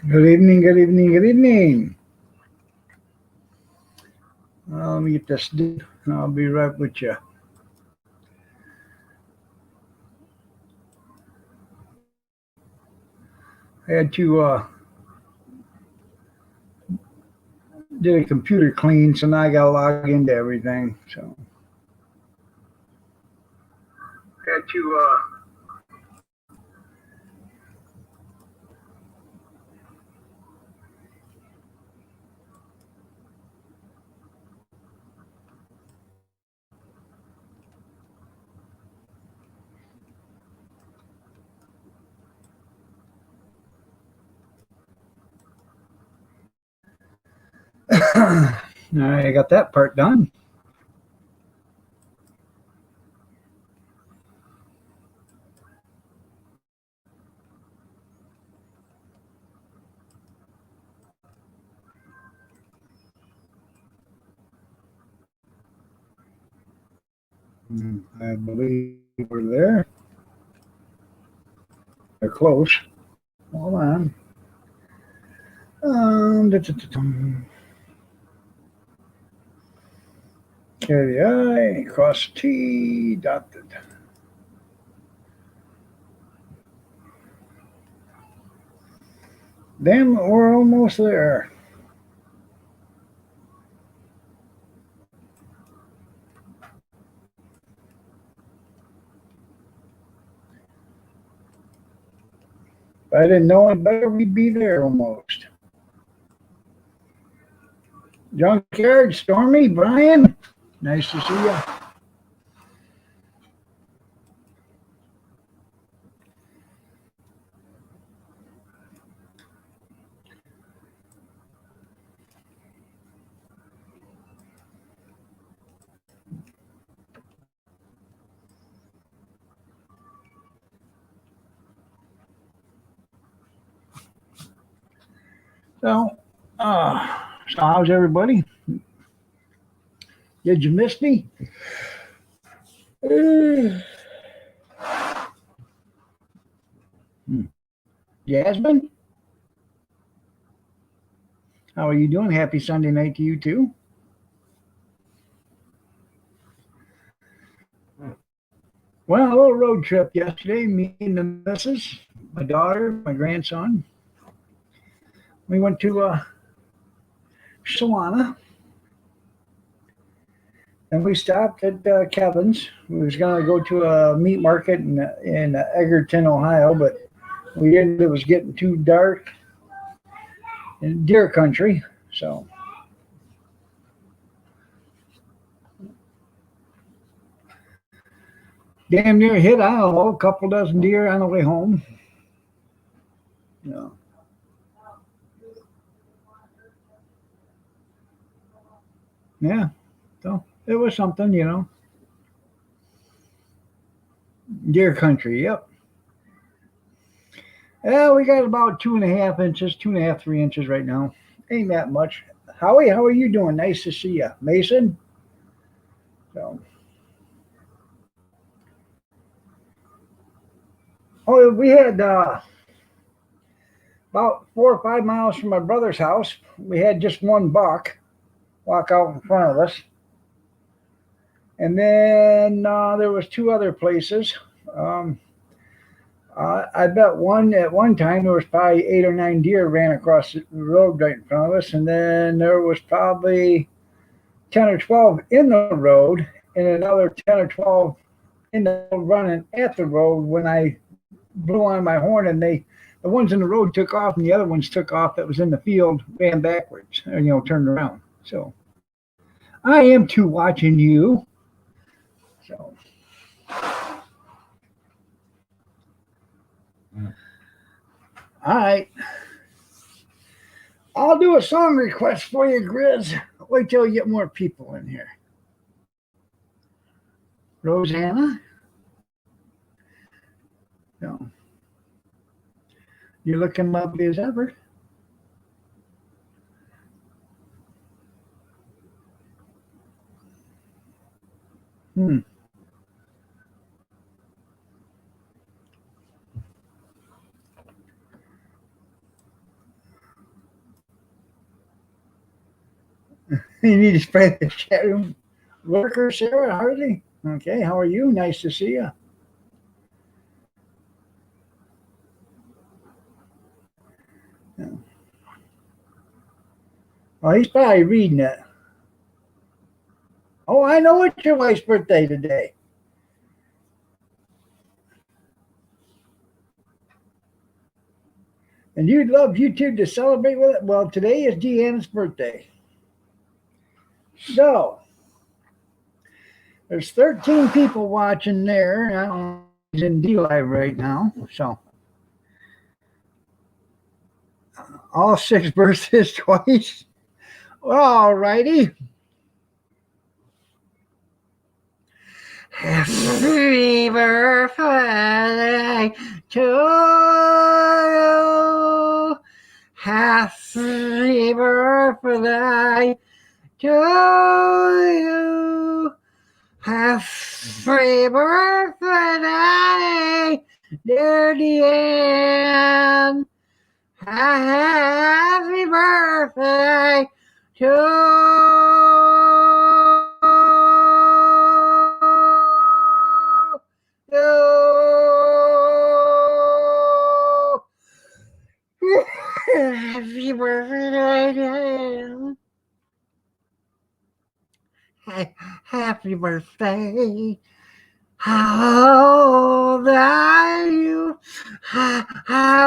Good evening, good evening, good evening. Let me get this done. I'll be right with you. I had to did a computer clean, so now I got to log into everything. So had to all right, I got that part done. I believe we're there. They're close. Hold on. Carry the I, cross T, dotted. Damn, we're almost there. If I didn't know it better, we'd be there almost. Junkyard, Stormy, Brian, nice to see you. So, so how's everybody? Did you miss me? Hmm. Jasmine, how are you doing? Happy Sunday night to you too. Well, a little road trip yesterday. Me and the missus, my daughter, my grandson. We went to Solana and we stopped at Kevin's. We was gonna go to a meat market in Egerton, Ohio, but we didn't. It was getting too dark in deer country, so damn near hit. I don't know, a couple dozen deer on the way home. Yeah, yeah. So it was something. Deer country. Yep. Yeah, we got about 2.5 inches, 2.5, 3 inches right now. Ain't that much. Howie, how are you doing? Nice to see you, Mason. So, oh, we had about 4 or 5 miles from my brother's house. We had just one buck walk out in front of us, and then there was two other places. Um, I bet one at one time there was probably 8 or 9 deer ran across the road right in front of us, and then there was probably 10 or 12 in the road, and another 10 or 12 in the running at the road when I blew on my horn, and the ones in the road took off, and the other ones took off that was in the field ran backwards, and turned around. So I am too watching you. So all right, I'll do a song request for you, Grizz. Wait till you get more people in here. Rosanna, no, you're looking lovely as ever. Hmm. You need to spread the chat room. Worker Sarah Hartley. Okay, how are you? Nice to see you. Oh, he's probably reading it. Oh, I know it's your wife's birthday today. And you'd love YouTube to celebrate with it. Well, today is Deanna's birthday. So, there's 13 people watching there. I don't know, he's in D Live right now. So, all 6 birthdays twice. All righty. Happy birthday to you. Happy birthday to you. Happy birthday, dear Deanne. Happy birthday to you. Happy birthday, Deanne. Happy birthday. How old are you? How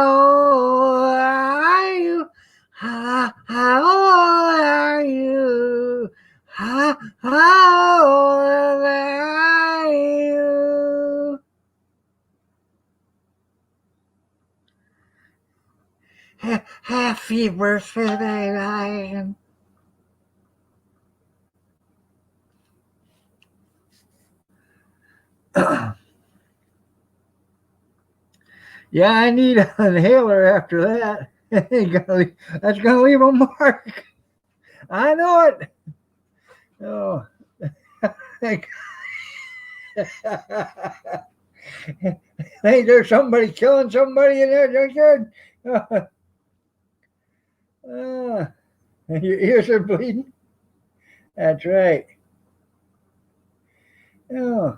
old are you? How old are you? How old are you? Happy birthday, Ryan. Yeah, I need an inhaler after that. That's gonna leave a mark. I know it. Oh, hey, there's somebody killing somebody in there, Junkyard. Your ears are bleeding. That's right. Oh.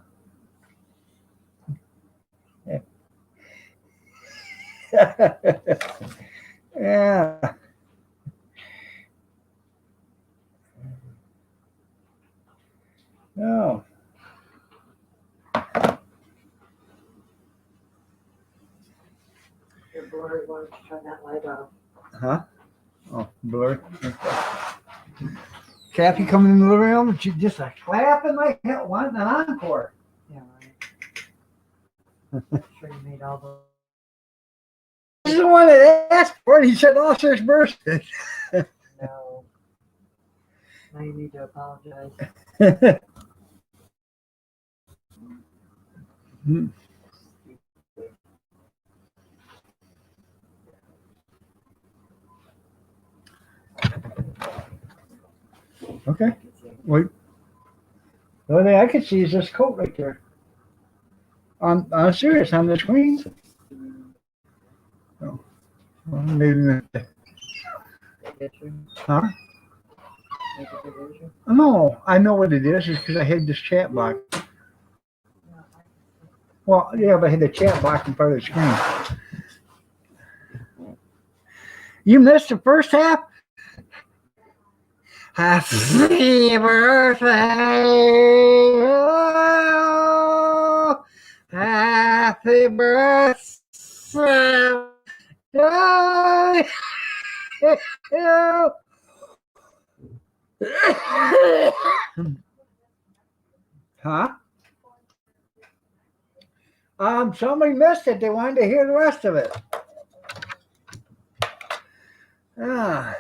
Yeah. Oh. You're blurry. Why don't you turn that light off? Huh? Oh, blurry. Kathy coming in the living room and she just like clapping like hell, wanting an encore. Yeah, right. I'm sure you made all those. This is the one that asked for it. He said, "Oh, it's birthday." No. Now you need to apologize. Okay. Wait. The only thing I can see is this coat right there. I'm serious on the screen. Oh. Well, maybe. Huh? No, I know what it is. It's because I had this chat box. Well, yeah, but I had the chat box in front of the screen. You missed the first half? Happy birthday! Oh, happy birthday! Huh? Somebody missed it. They wanted to hear the rest of it. Ah.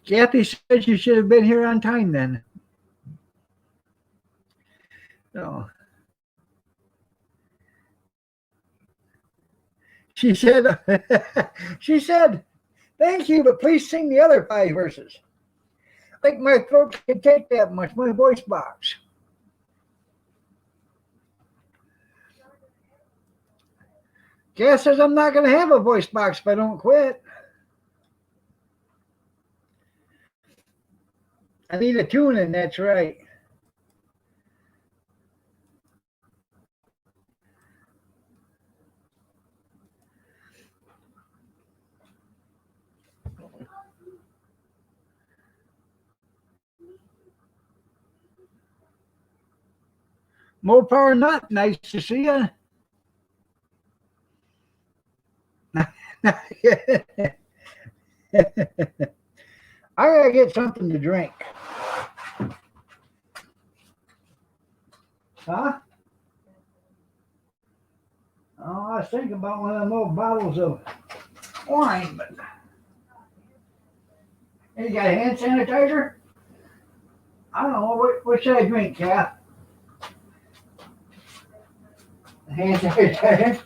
Kathy said you should have been here on time then. Oh. She said, thank you, but please sing the other 5 verses. Like my throat can take that much, my voice box. Cass says I'm not going to have a voice box if I don't quit. I need a tuning, that's right. More power nut, nice to see you. I gotta get something to drink. Huh? Oh, I was thinking about one of them old bottles of wine, but hey, you got a hand sanitizer? I don't know. What should I drink, Kath? Hand sanitizer?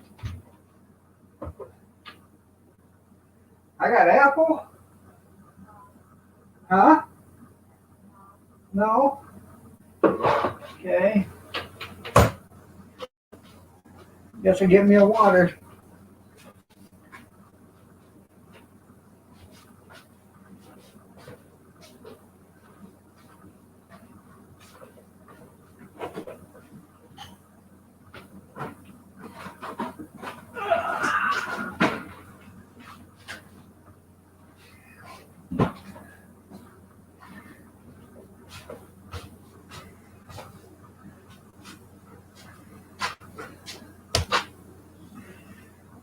I got apple? Huh? No? Okay. Guess I'll get me a water.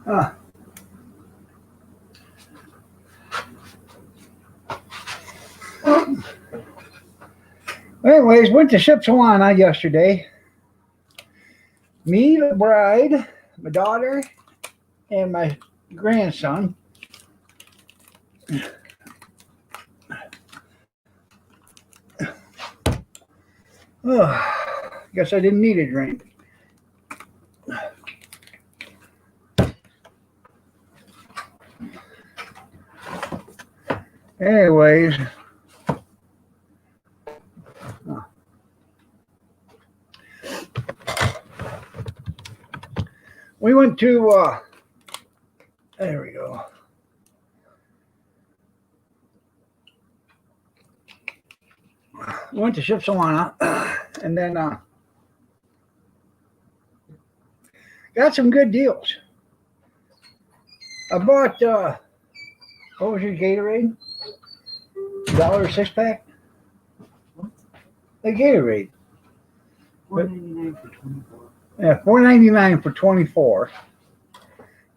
Huh. Anyways, went to Shipshewana yesterday. Me, the bride, my daughter, and my grandson. Guess I didn't need a drink. Anyways, we went to, there we go. Went to Shipshewana and then got some good deals. I bought, what was your Gatorade? $1 a 6-pack? The Gatorade. $4.99 for 24. Yeah, $4.99 for 24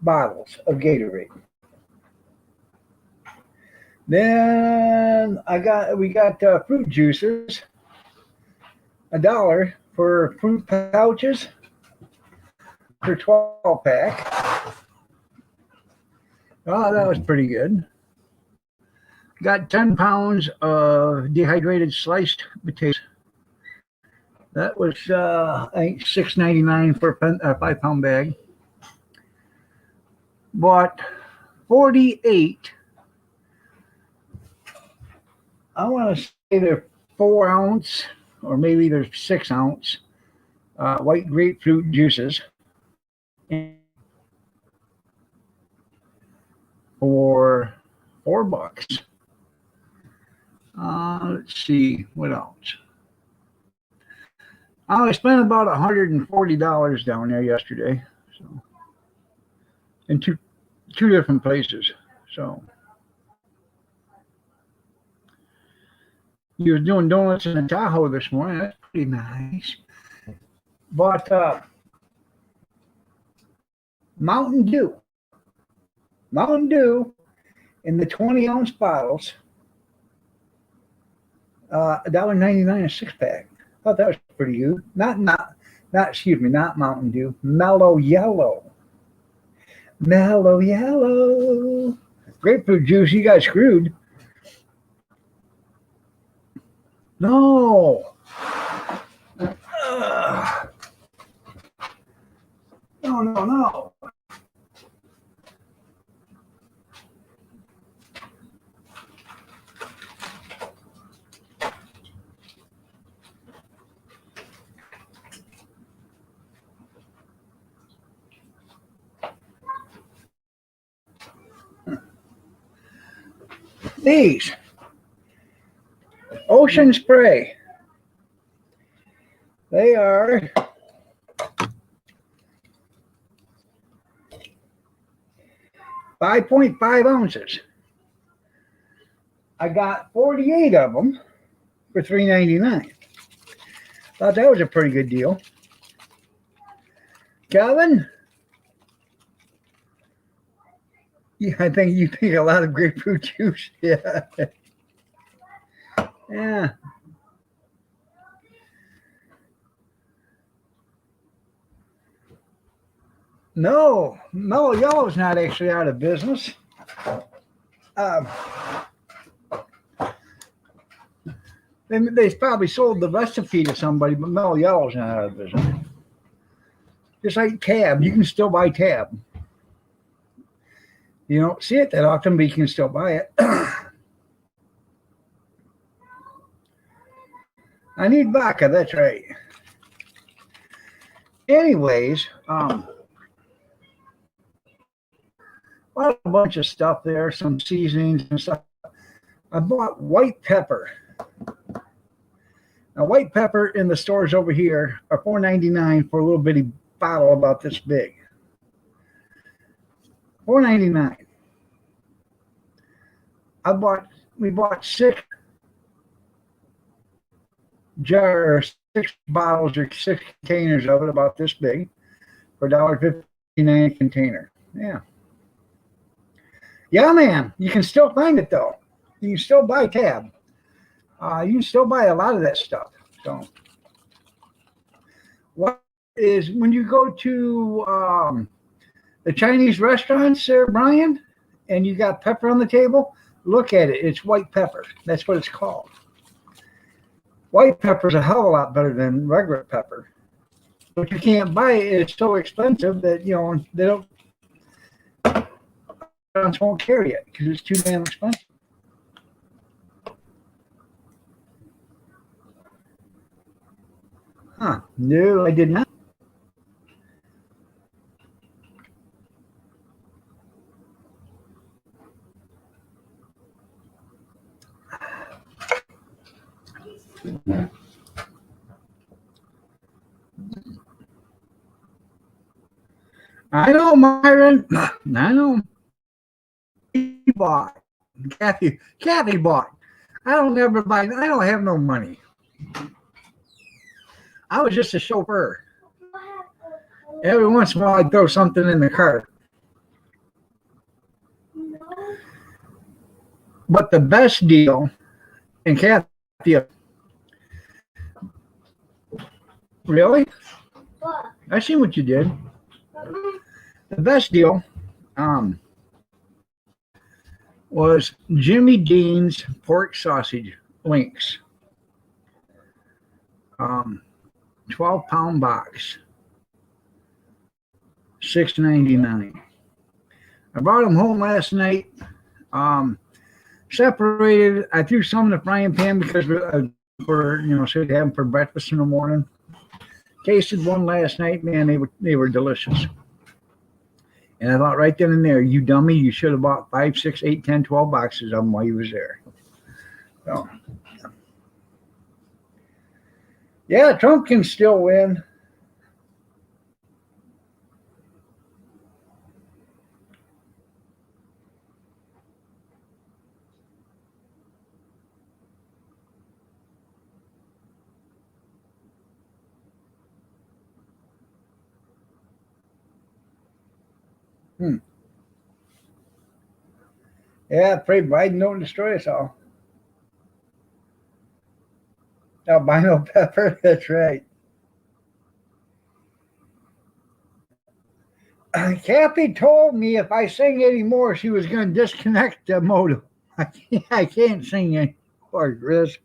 bottles of Gatorade. Then we got fruit juices, $1 for fruit pouches for 12-pack. Oh, that was pretty good. Got 10 pounds of dehydrated sliced potatoes. That was I think $6.99 for a 5-pound bag. Bought 48. I want to say they're 4-ounce or maybe they're 6-ounce white grapefruit juices for $4. Let's see what else. I spent about $140 down there yesterday, so in two different places. So he was doing donuts in Tahoe this morning. That's pretty nice. Bought Mountain Dew in the 20-ounce bottles. $1.99 a 6-pack. Thought that was pretty good. Not Mountain Dew. Mellow Yellow. Grapefruit juice, you got screwed. No. No. These Ocean Spray. They are 5.5 ounces. I got 48 of them for $3.99. Thought that was a pretty good deal. Calvin, yeah, I think you think a lot of grapefruit juice. Yeah. Yeah. No, Mellow Yellow's not actually out of business. Um, they probably sold the recipe to somebody, but Mellow Yellow's not out of business. Just like Tab, you can still buy Tab. You don't see it that often, but you can still buy it. I need vodka, that's right. Anyways, a bunch of stuff there, some seasonings and stuff. I bought white pepper. Now, white pepper in the stores over here are $4.99 for a little bitty bottle about this big. $4.99. We bought 6 bottles or 6 containers of it about this big for $1.59 a container. Yeah. Yeah, man. You can still find it though. You can still buy Tab. You can still buy a lot of that stuff. So, what is when you go to the Chinese restaurants there, Brian, and you got pepper on the table? Look at it. It's white pepper. That's what it's called. White pepper is a hell of a lot better than regular pepper, but you can't buy it. It's so expensive that they don't. Restaurants won't carry it because it's too damn expensive. Huh? No, I did not. I know, Myron. I know. He bought. Kathy bought. I don't ever buy. I don't have no money. I was just a chauffeur. Every once in a while, I'd throw something in the cart. But the best deal, and Kathy, really? I seen what you did. The best deal was Jimmy Dean's pork sausage links. 12-pound box, $6.99. I brought them home last night. Separated. I threw some in the frying pan because so to have them for breakfast in the morning. Tasted one last night, man. They were delicious. And I thought right then and there, you dummy, you should have bought 5, 6, 8, 10, 12 boxes of them while you was there. So, yeah, Trump can still win. Yeah, pray Biden don't destroy us all. Albino pepper, that's right. Kathy told me if I sing anymore, she was going to disconnect the modem. I can't sing anymore, Chris.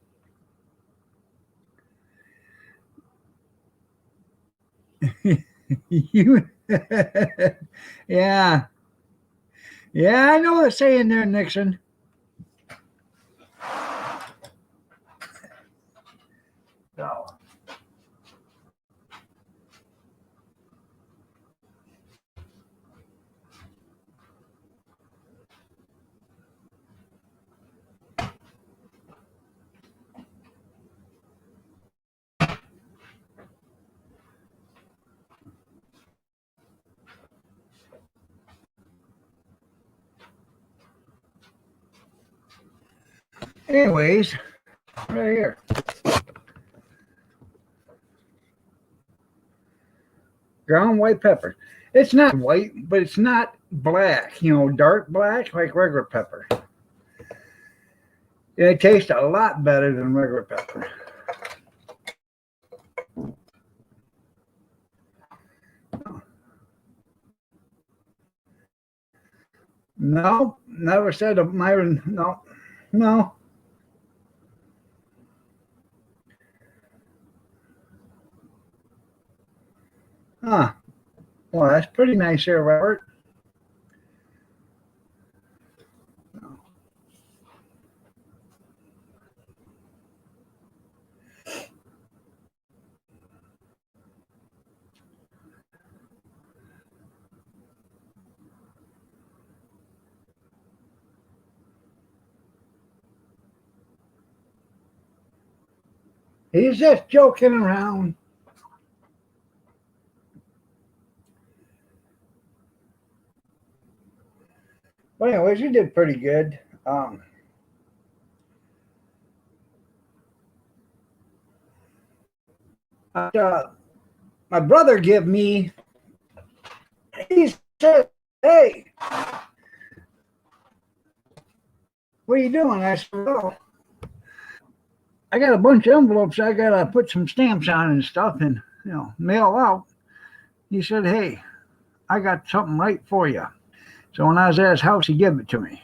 You, yeah, I know the saying there, Nixon. No. Anyways, right here. Ground white pepper. It's not white, but it's not black, dark black like regular pepper. It tastes a lot better than regular pepper. No, never said of Myron. No, no. Huh. Well, that's pretty nice there, Robert. He's just joking around. But anyways, you did pretty good. Uh, my brother give me. He said, "Hey, what are you doing?" I said, "Well, I got a bunch of envelopes I gotta put some stamps on and stuff, and mail out." He said, "Hey, I got something right for you." So when I was at his house, he gave it to me.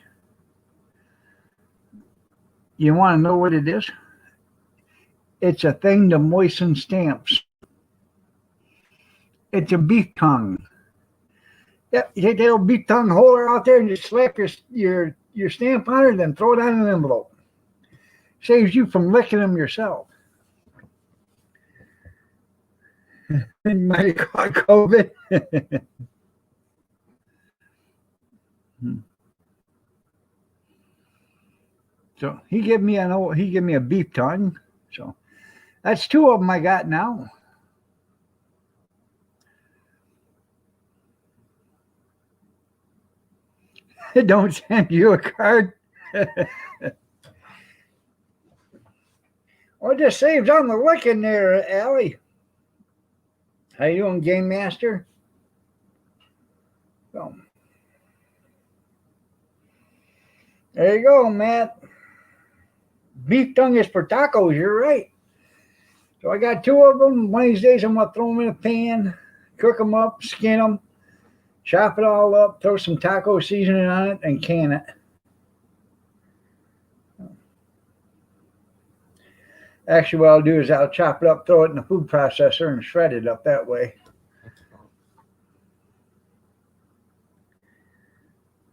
You want to know what it is? It's a thing to moisten stamps. It's a beef tongue. Yeah, you take that old beef tongue holder out there and just slap your stamp on it, then throw it on an envelope. Saves you from licking them yourself. You might have caught COVID. So he gave me a beef tongue. So that's two of them I got now. Don't send you a card. Well, it just saves on the licking there, Allie. How you doing, Game Master? So, there you go, Matt. Beef tongue is for tacos. You're right. So I got two of them. One of these days, I'm gonna throw them in a pan, cook them up, skin them, chop it all up, throw some taco seasoning on it, and can it. Actually, what I'll do is I'll chop it up, throw it in the food processor, and shred it up that way.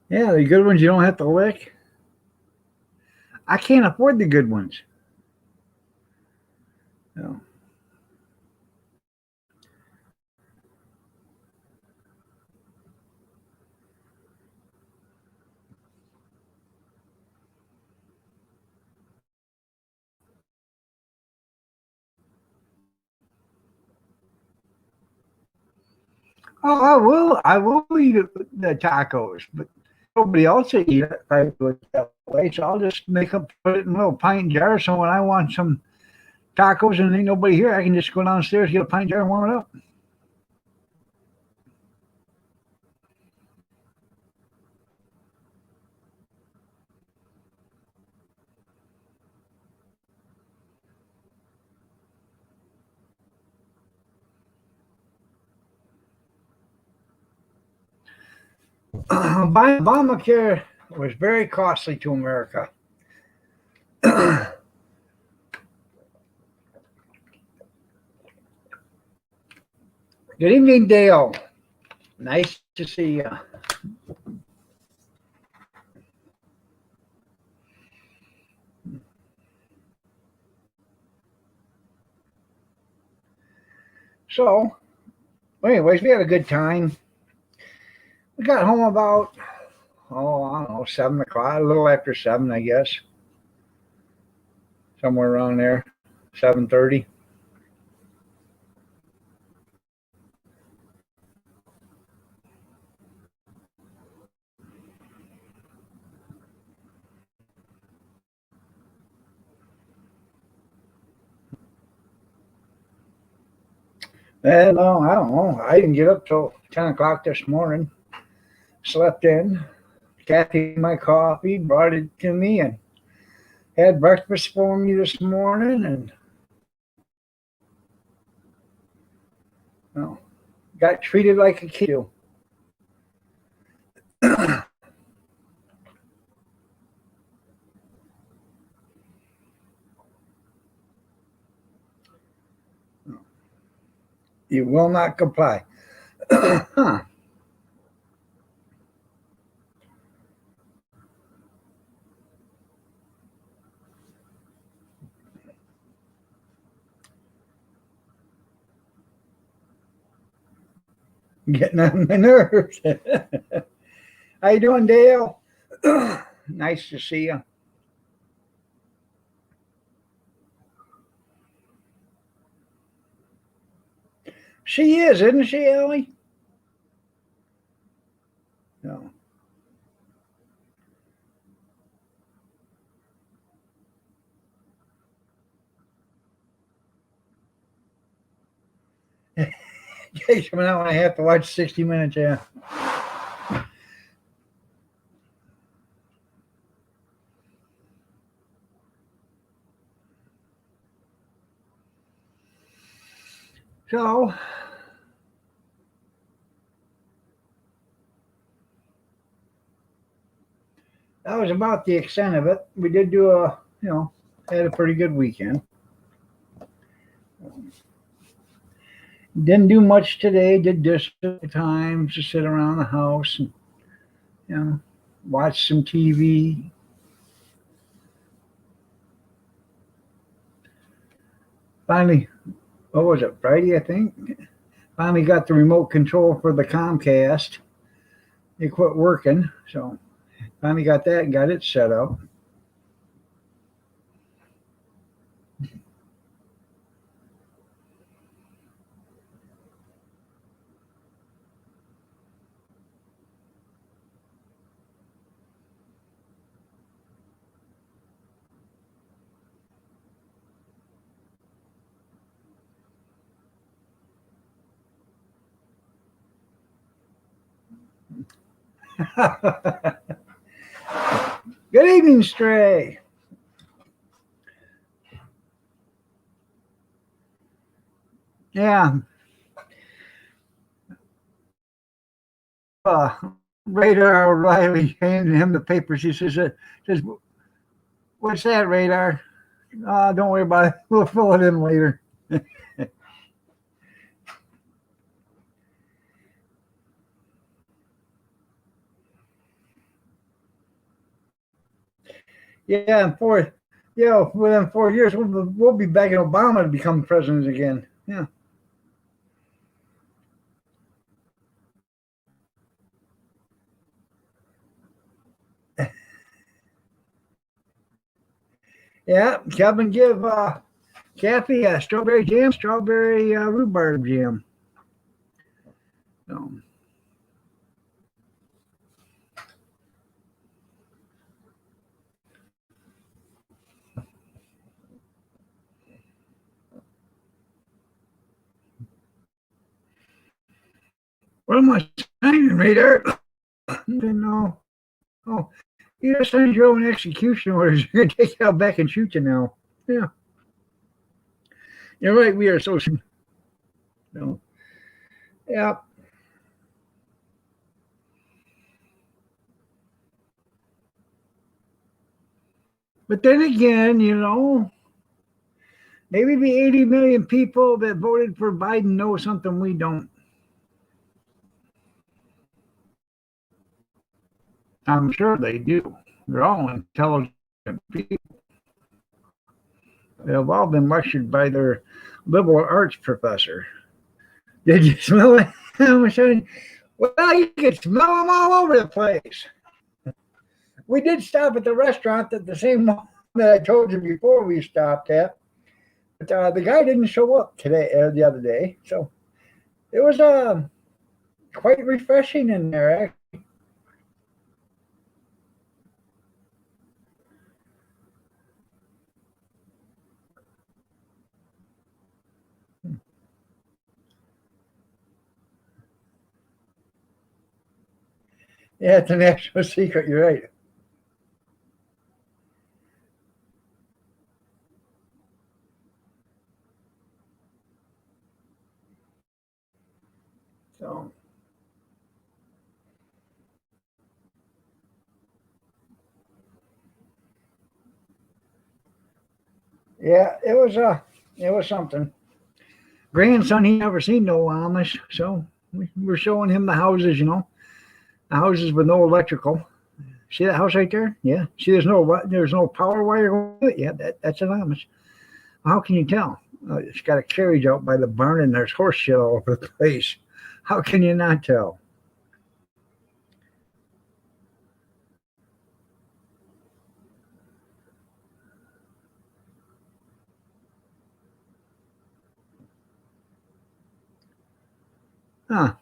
Yeah, the good ones you don't have to lick. I can't afford the good ones. No. Oh, I will eat the tacos, but nobody else will eat it if I do it that way. So I'll just make them, put it in a little pint jar. So when I want some tacos and ain't nobody here, I can just go downstairs, get a pint jar, and warm it up. Obamacare was very costly to America. Good evening, Dale. Nice to see you. So, anyways, we had a good time. We got home about, I don't know, 7 o'clock, a little after 7, I guess, somewhere around there, 7:30. And I don't know. I didn't get up till 10 o'clock this morning. Slept in. Kathy made my coffee, brought it to me, and had breakfast for me this morning. And well, got treated like a kid. You will not comply. Huh. Getting on my nerves. How you doing, Dale? Nice to see you. She is, isn't she, Ellie? No. From now on, I have to watch 60 Minutes. Yeah. So that was about the extent of it. We did do had a pretty good weekend. Didn't do much today. Did this at the times to sit around the house and you know watch some TV. Finally, what was it? Friday, I think. Finally got the remote control for the Comcast. They quit working, so finally got that and got it set up. Good evening, Stray. Yeah. Uh, Radar O'Reilly handed him the papers. He says, "What's that, Radar? Don't worry about it. We'll fill it in later." Yeah, within 4 years, we'll be begging Obama to become president again. Yeah. Yeah, Kevin, give Kathy a strawberry jam, strawberry rhubarb jam. So, what am I signing, Radar? No. Oh, you just signed your own execution orders. You're going to take you out back and shoot you now. Yeah. You're right. We are so. No. Yeah. But then again, maybe the 80 million people that voted for Biden know something we don't. I'm sure they do. They're all intelligent people. They've all been lectured by their liberal arts professor. Did you smell it? Well, you could smell them all over the place. We did stop at the restaurant at the same one that I told you before we stopped at. But the guy didn't show up the other day. So it was quite refreshing in there. Yeah, it's a national secret. You're right. So, yeah, it was something. Grandson, he never seen no Amish, so we're showing him the houses. The houses with no electrical. See that house right there? Yeah. See, there's no power wire going to it. Yeah, that's an Amish. How can you tell? It's got a carriage out by the barn, and there's horse shit all over the place. How can you not tell? Huh?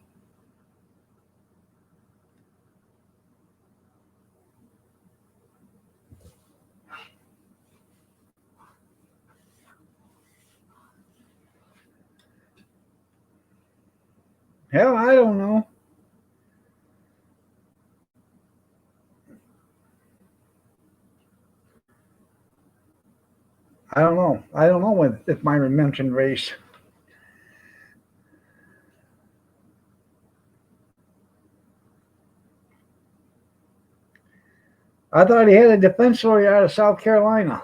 Hell, I don't know. I don't know. I don't know if Myron mentioned race. I thought he had a defense lawyer out of South Carolina.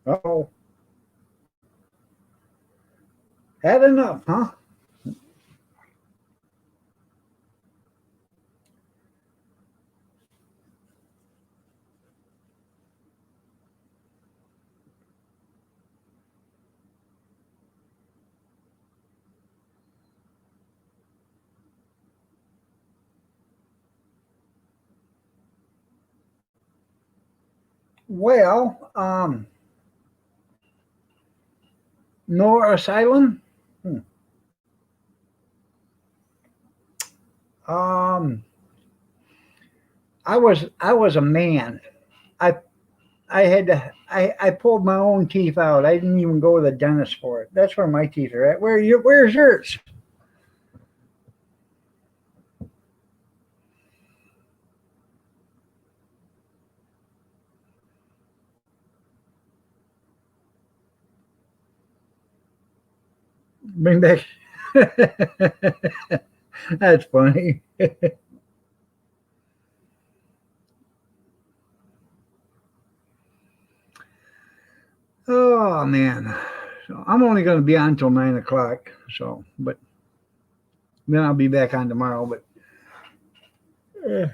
Oh, had enough, huh? Well, Nor Asylum. Hmm. Um, I was a man. I I pulled my own teeth out. I didn't even go to the dentist for it. That's where my teeth are at. Where's yours? Bring back. That's funny. Oh man. So I'm only going to be on till 9 o'clock. So, but then I'll be back on tomorrow. But uh,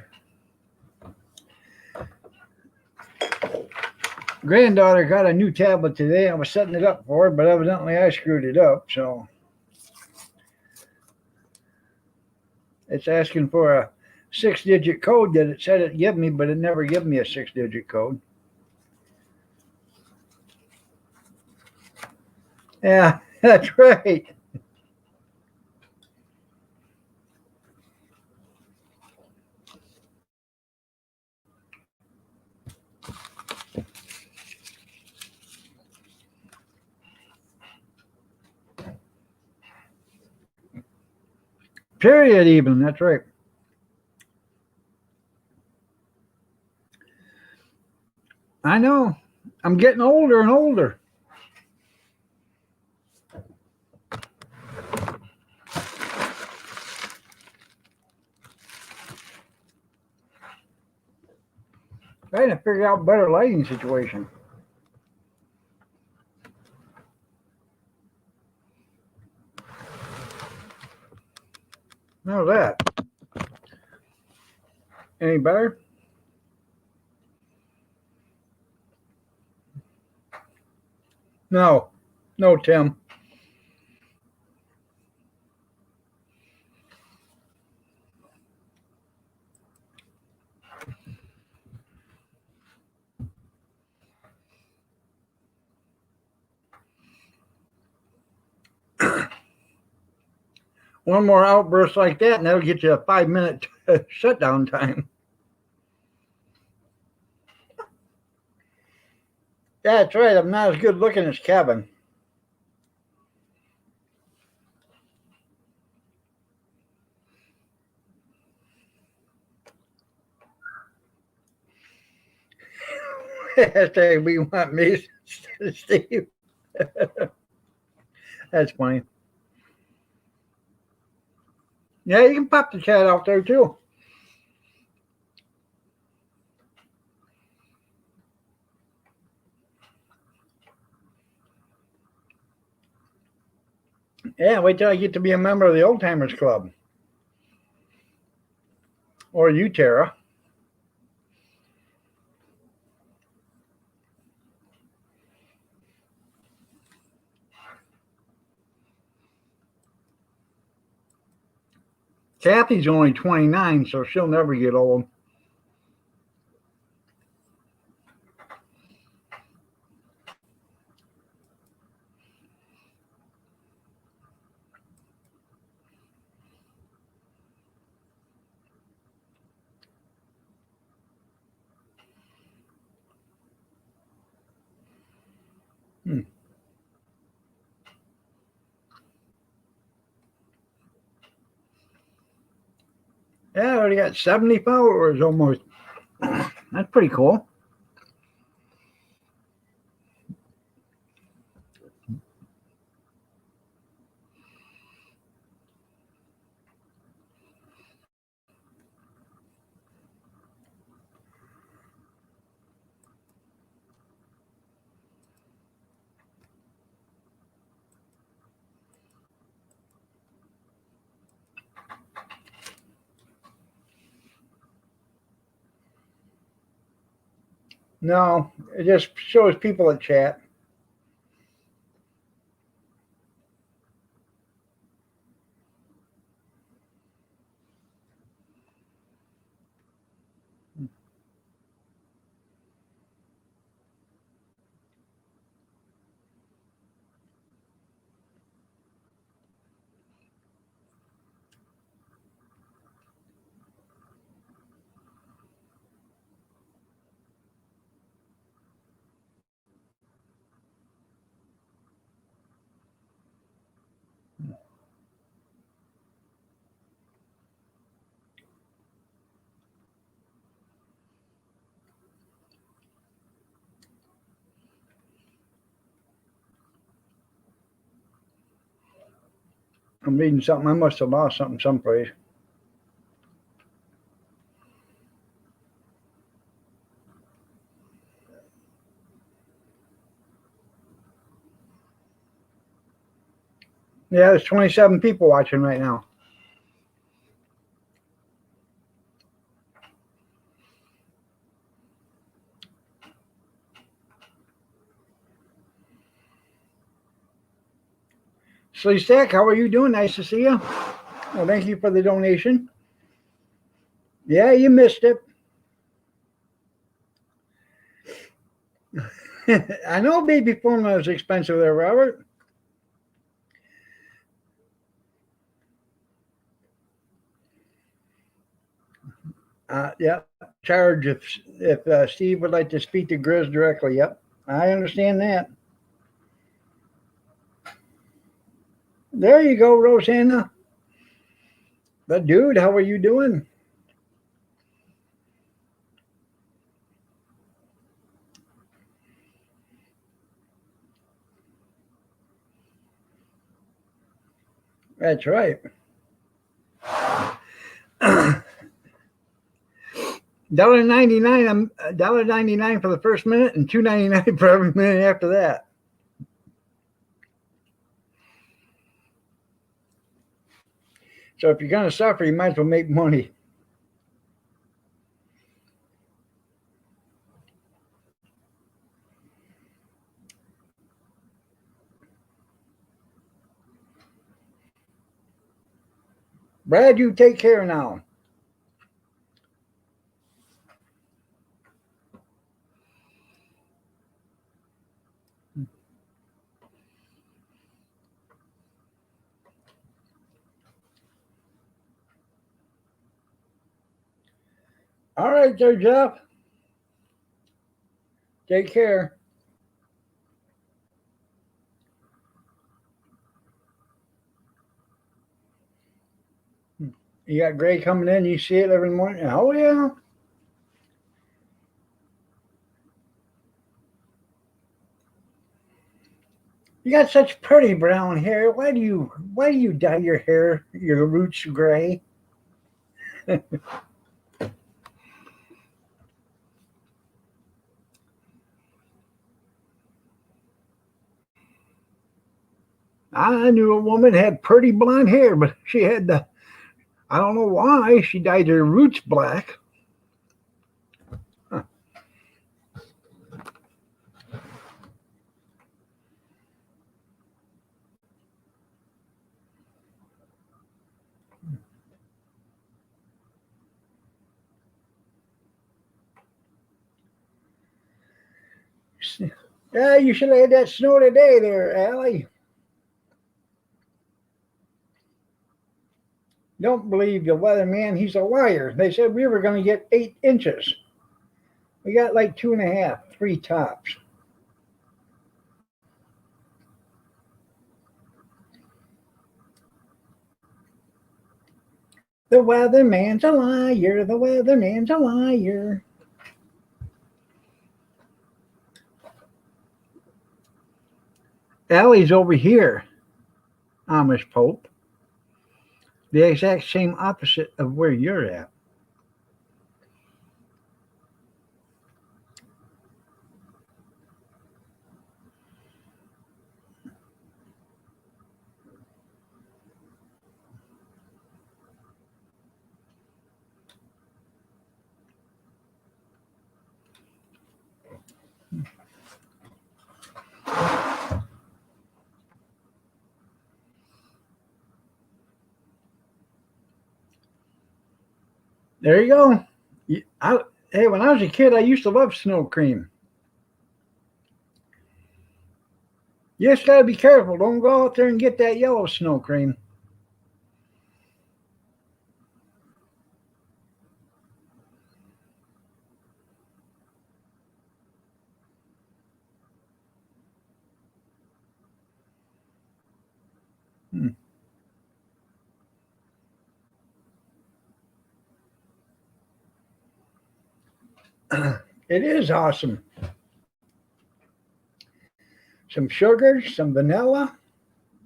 granddaughter got a new tablet today. I was setting it up for her, but evidently I screwed it up. So it's asking for a 6-digit code that it said it give me, but it never gave me a 6-digit code. Yeah, that's right. Period, even. That's right. I know. I'm getting older and older. Trying to figure out better lighting situation. How's that? Any better? No. No, Tim. One more outburst like that, and that'll get you a 5-minute shutdown time. Yeah, that's right. I'm not as good looking as Kevin. Hashtag we want me, Steve. That's funny. Yeah, you can pop the chat out there too. Yeah, wait till I get to be a member of the Old Timers Club. Or you, Tara. Kathy's only 29, so she'll never get old. Hmm. Yeah, I already got 70 followers almost. That's pretty cool. No, it just shows people that chat. I'm reading something. I must have lost something someplace. Yeah, there's 27 people watching right now. Slee Stack, how are you doing? Nice to see you. Well, thank you for the donation. Yeah, you missed it. I know baby formula is expensive there, Robert. Yeah, charge if Steve would like to speak to Grizz directly. Yep, I understand that. There you go, Rosanna. But dude, how are you doing? That's right. $1.99. I'm $1.99 for the first minute and $2.99 for every minute after that. So if you're gonna suffer, you might as well make money. Brad, you take care now. All right, there, Jeff. Take care. You got gray coming in. You see it every morning. Oh yeah. You got such pretty brown hair. Why do you dye your hair, your roots gray? I knew a woman had pretty blonde hair, but she had the, I don't know why she dyed her roots black. Huh. Yeah, you should have had that snow today there, Allie. Don't believe the weatherman, he's a liar. They said we were going to get 8 inches. We got like 2.5, 3 tops. The weatherman's a liar. The weatherman's a liar. Allie's over here, Amish Pope. The exact same opposite of where you're at. There you go. Hey, when I was a kid, I used to love snow cream. You just got to be careful. Don't go out there and get that yellow snow cream. Hmm. It is awesome. Some sugar, some vanilla,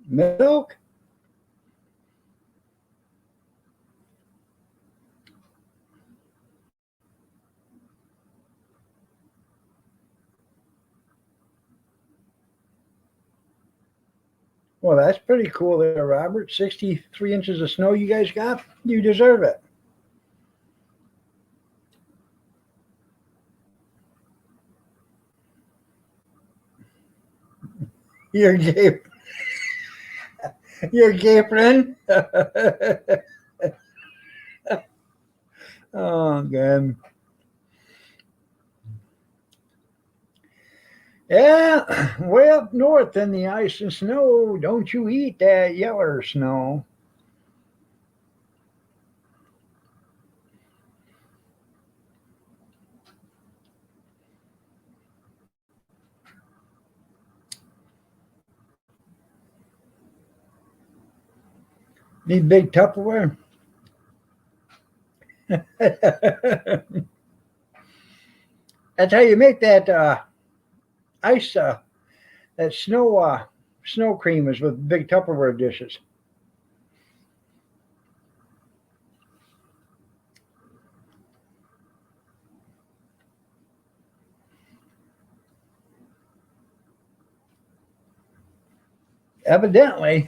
milk. Well, that's pretty cool there, Robert. 63 inches of snow you guys got. You deserve it. You're gay. You're gay friend. Oh, God. Yeah, way up north in the ice and snow, don't you eat that yeller snow. Need big Tupperware. That's how you make that ice, that snow cream is with big Tupperware dishes. Evidently,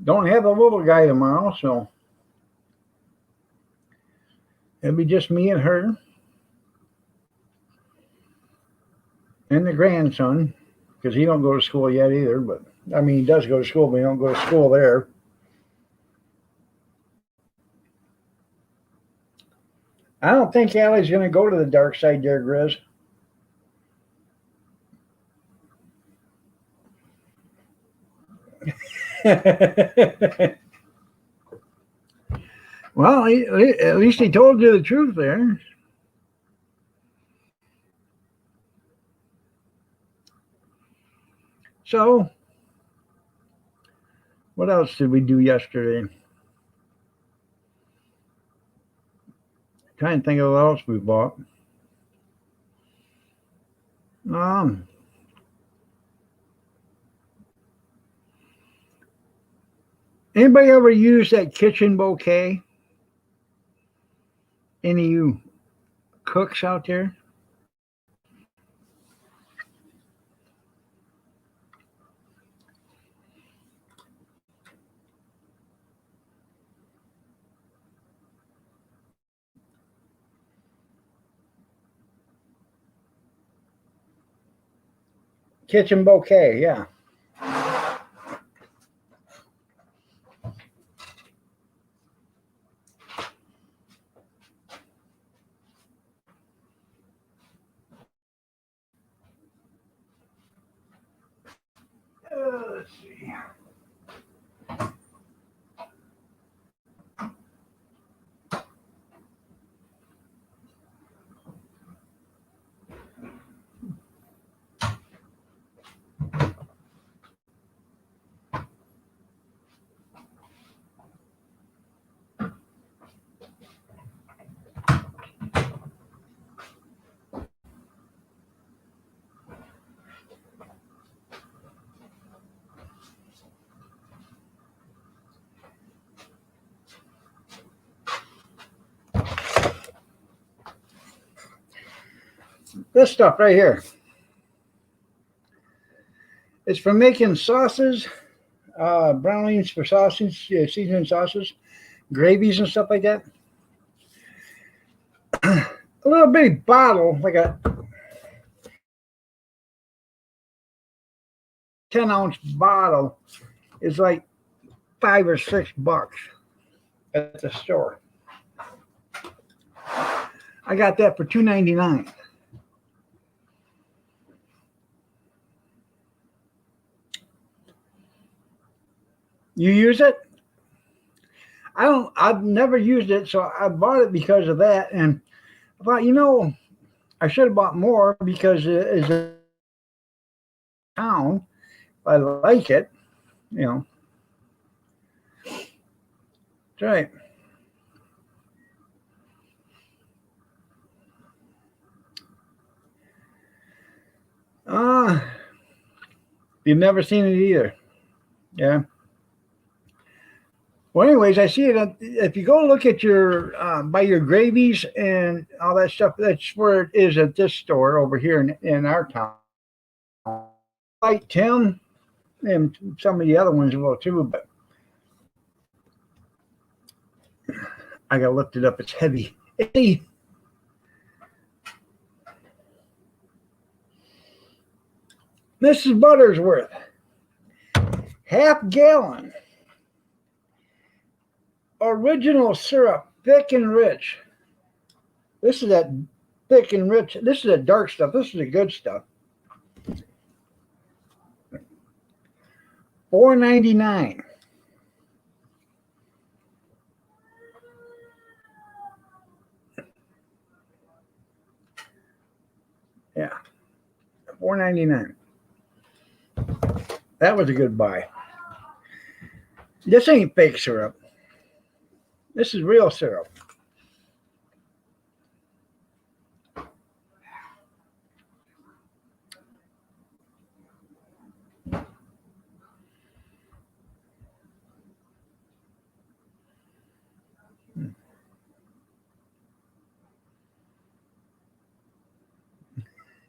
don't have a little guy tomorrow, so it'll be just me and her and the grandson, because he don't go to school yet either. But I mean, he does go to school, but he don't go to school there. I don't think Allie's going to go to the dark side there, Grizz. Well, at least he told you the truth there. So, what else did we do yesterday? Trying to think of what else we bought. Um, Anybody ever use that kitchen bouquet? Any of you cooks out there? Kitchen bouquet, yeah. Let's see. This stuff right here. It's for making sauces, brownings for sausage, seasoning sauces, gravies and stuff like that. A little bitty bottle, like a 10-ounce bottle, is like $5 or $6 at the store. I got that for $2.99. You use it? I don't. I've never used it, so I bought it because of that. And I thought, I should have bought more because it is a town. I like it, you know. That's right. Uh, you've never seen it either. Yeah. Well, anyways, I see it. If you go look at your by your gravies and all that stuff, that's where it is at this store over here in our town. Like Tim and some of the other ones will too, but I gotta lift it up. It's heavy. Hey, Mrs. Buttersworth, half gallon original syrup, thick and rich. This is that thick and rich. This is the dark stuff. This is the good stuff. $4.99. Yeah, $4.99. That was a good buy. This ain't fake syrup. This is real syrup.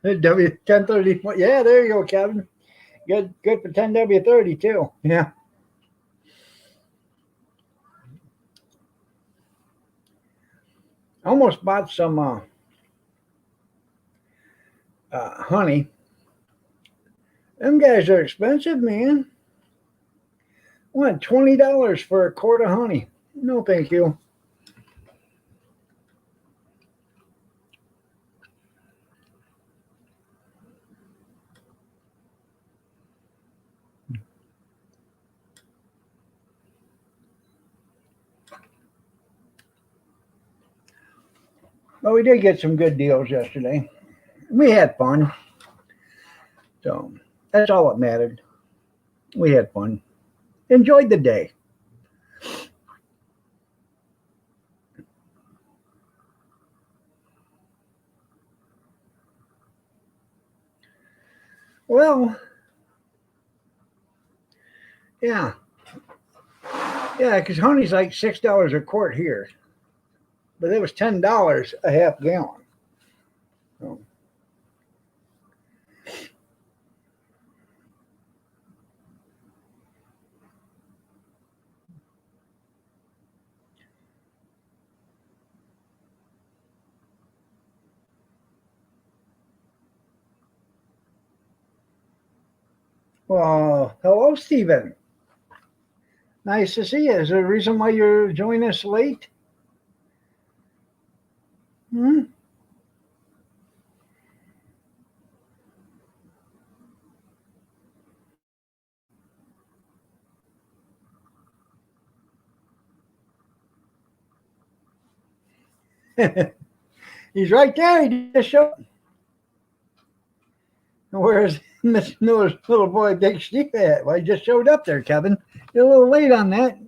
W1030. Yeah, there you go, Kevin. Good for 10W30 too. Yeah. I almost bought some honey. Them guys are expensive, man. I want $20 for a quart of honey. No, thank you. But we did get some good deals yesterday. We had fun. So that's all that mattered. We had fun. Enjoyed the day. Well, yeah. Yeah, because honey's like $6 a quart here. But it was $10 a half gallon. So, well, hello, Stephen. Nice to see you. Is there a reason why you're joining us late? Hmm? He's right there. He just showed. Where's Miss Miller's little boy, Big Steve, at? Well, he just showed up there, Kevin. You're a little late on that.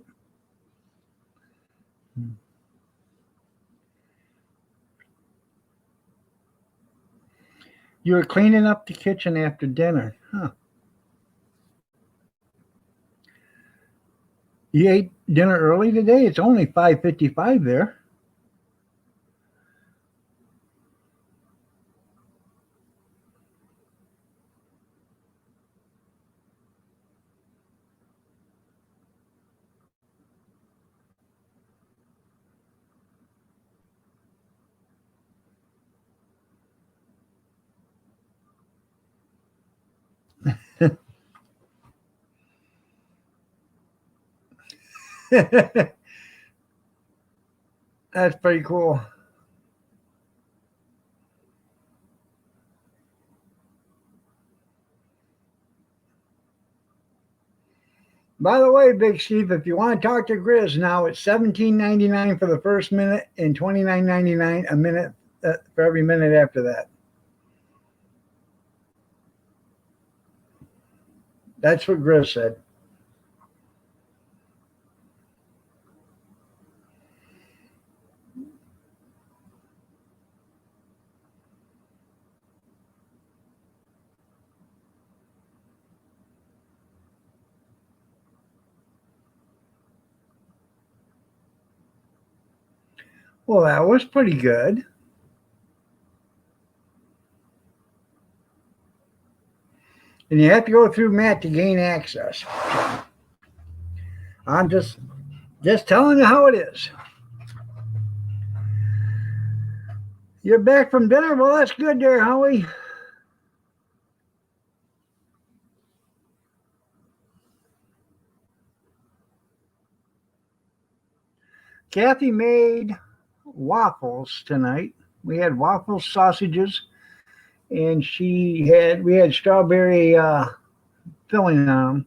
You were cleaning up the kitchen after dinner. Huh. You ate dinner early today? It's only 5:55 there. That's pretty cool. By the way, Big Steve, if you want to talk to Grizz now, it's $17.99 for the first minute and $29.99 a minute for every minute after that. That's what Grizz said. Well, that was pretty good. And you have to go through Matt to gain access. I'm just telling you how it is. You're back from dinner? Well, that's good there, Howie. Kathy made waffles tonight. We had waffle sausages, and we had strawberry filling on them.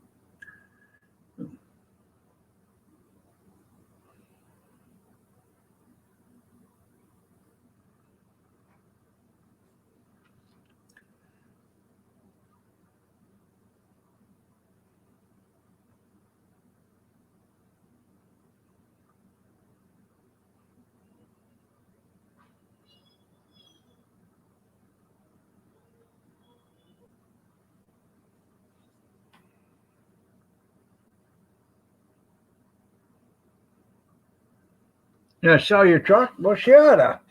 You gonna sell your truck? Well, she oughta.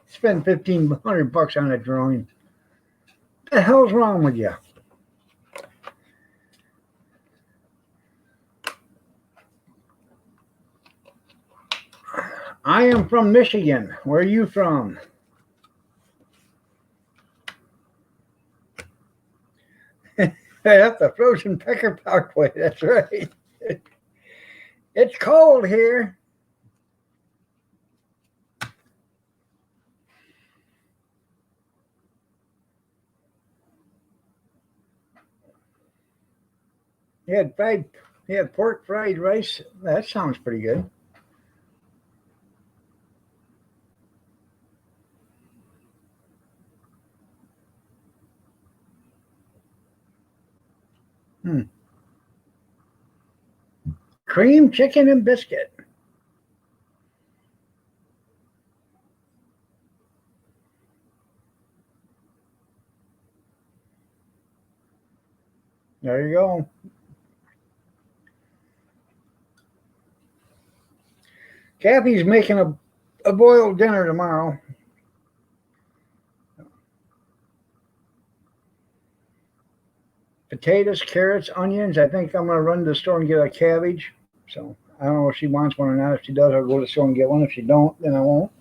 Spend $1,500 on a drawing. What the hell's wrong with you? I am from Michigan. Where are you from? That's the frozen pecker parkway. That's right. It's cold here. You had fried, you had pork fried rice. That sounds pretty good. Cream, chicken, and biscuit. There you go. Kathy's making a boiled dinner tomorrow. Potatoes, carrots, onions. I think I'm going to run to the store and get a cabbage. So I don't know if she wants one or not. If she does, I'll go to the store and get one. If she don't, then I won't.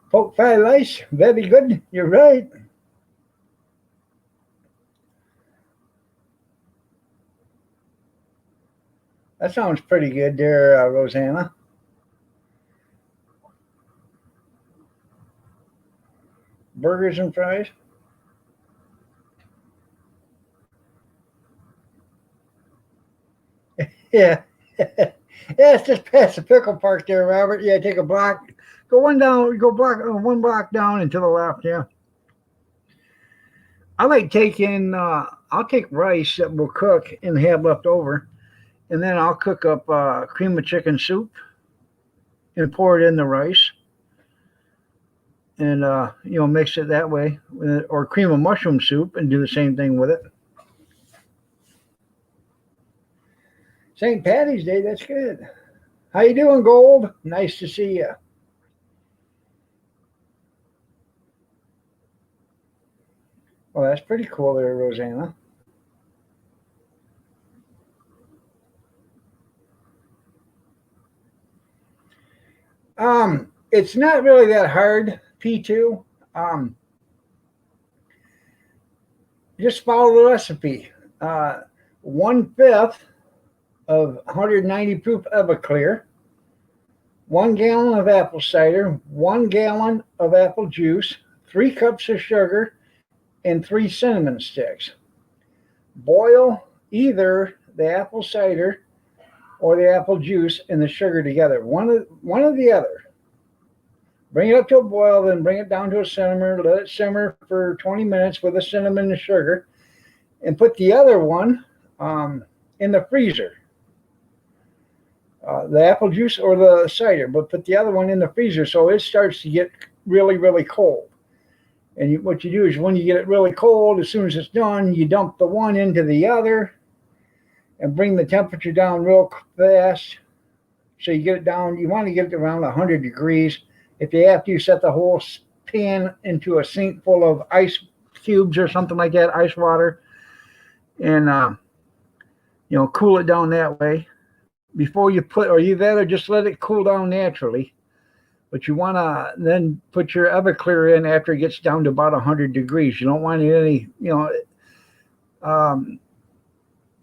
Pork fried rice, very good. You're right. That sounds pretty good there, Rosanna. Burgers and fries. Yeah. Yeah, it's just past the pickle park there, Robert. Yeah, take a block. Go one down, one block down and to the left, yeah. I like taking I'll take rice that we'll cook and have left over, and then I'll cook up cream of chicken soup and pour it in the rice, and mix it that way, or cream of mushroom soup and do the same thing with it. St. Patty's Day, that's good. How you doing, Gold? Nice to see you. Well, that's pretty cool there, Rosanna. It's not really that hard, P2. Just follow the recipe. 1/5 of 190 proof Everclear, 1 gallon of apple cider, 1 gallon of apple juice, 3 cups of sugar, and 3 cinnamon sticks. Boil either the apple cider or the apple juice and the sugar together, one or the other. Bring it up to a boil, then bring it down to a simmer. Let it simmer for 20 minutes with the cinnamon and the sugar, and put the other one in the freezer. The apple juice or the cider, but put the other one in the freezer so it starts to get really, really cold. And what you do is when you get it really cold, as soon as it's done, you dump the one into the other and bring the temperature down real fast. So you get it down, you want to get it around 100 degrees. If you have to, you set the whole pan into a sink full of ice cubes or something like that, ice water, and cool it down that way. Before you put, or you better just let it cool down naturally. But you want to then put your Everclear in after it gets down to about 100 degrees. You don't want any,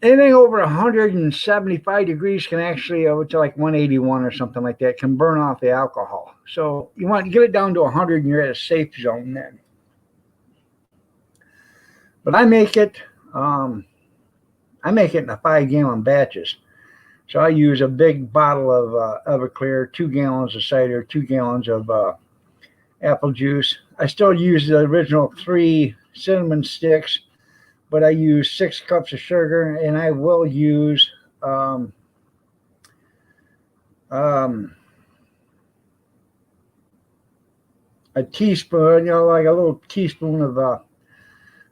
anything over 175 degrees can actually, to like 181 or something like that, can burn off the alcohol. So you want to get it down to 100 and you're at a safe zone then. But I make it in the 5-gallon batches. So I use a big bottle of Everclear, 2 gallons of cider, 2 gallons of apple juice. I still use the original 3 cinnamon sticks, but I use 6 cups of sugar, and I will use a teaspoon, like a little teaspoon of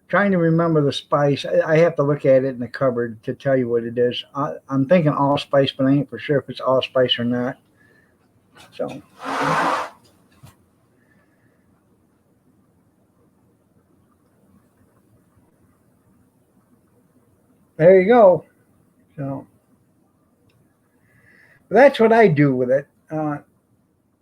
trying to remember the spice. I have to look at it in the cupboard to tell you what it is. I'm thinking allspice, but I ain't for sure if it's allspice or not. So there you go. So that's what I do with it.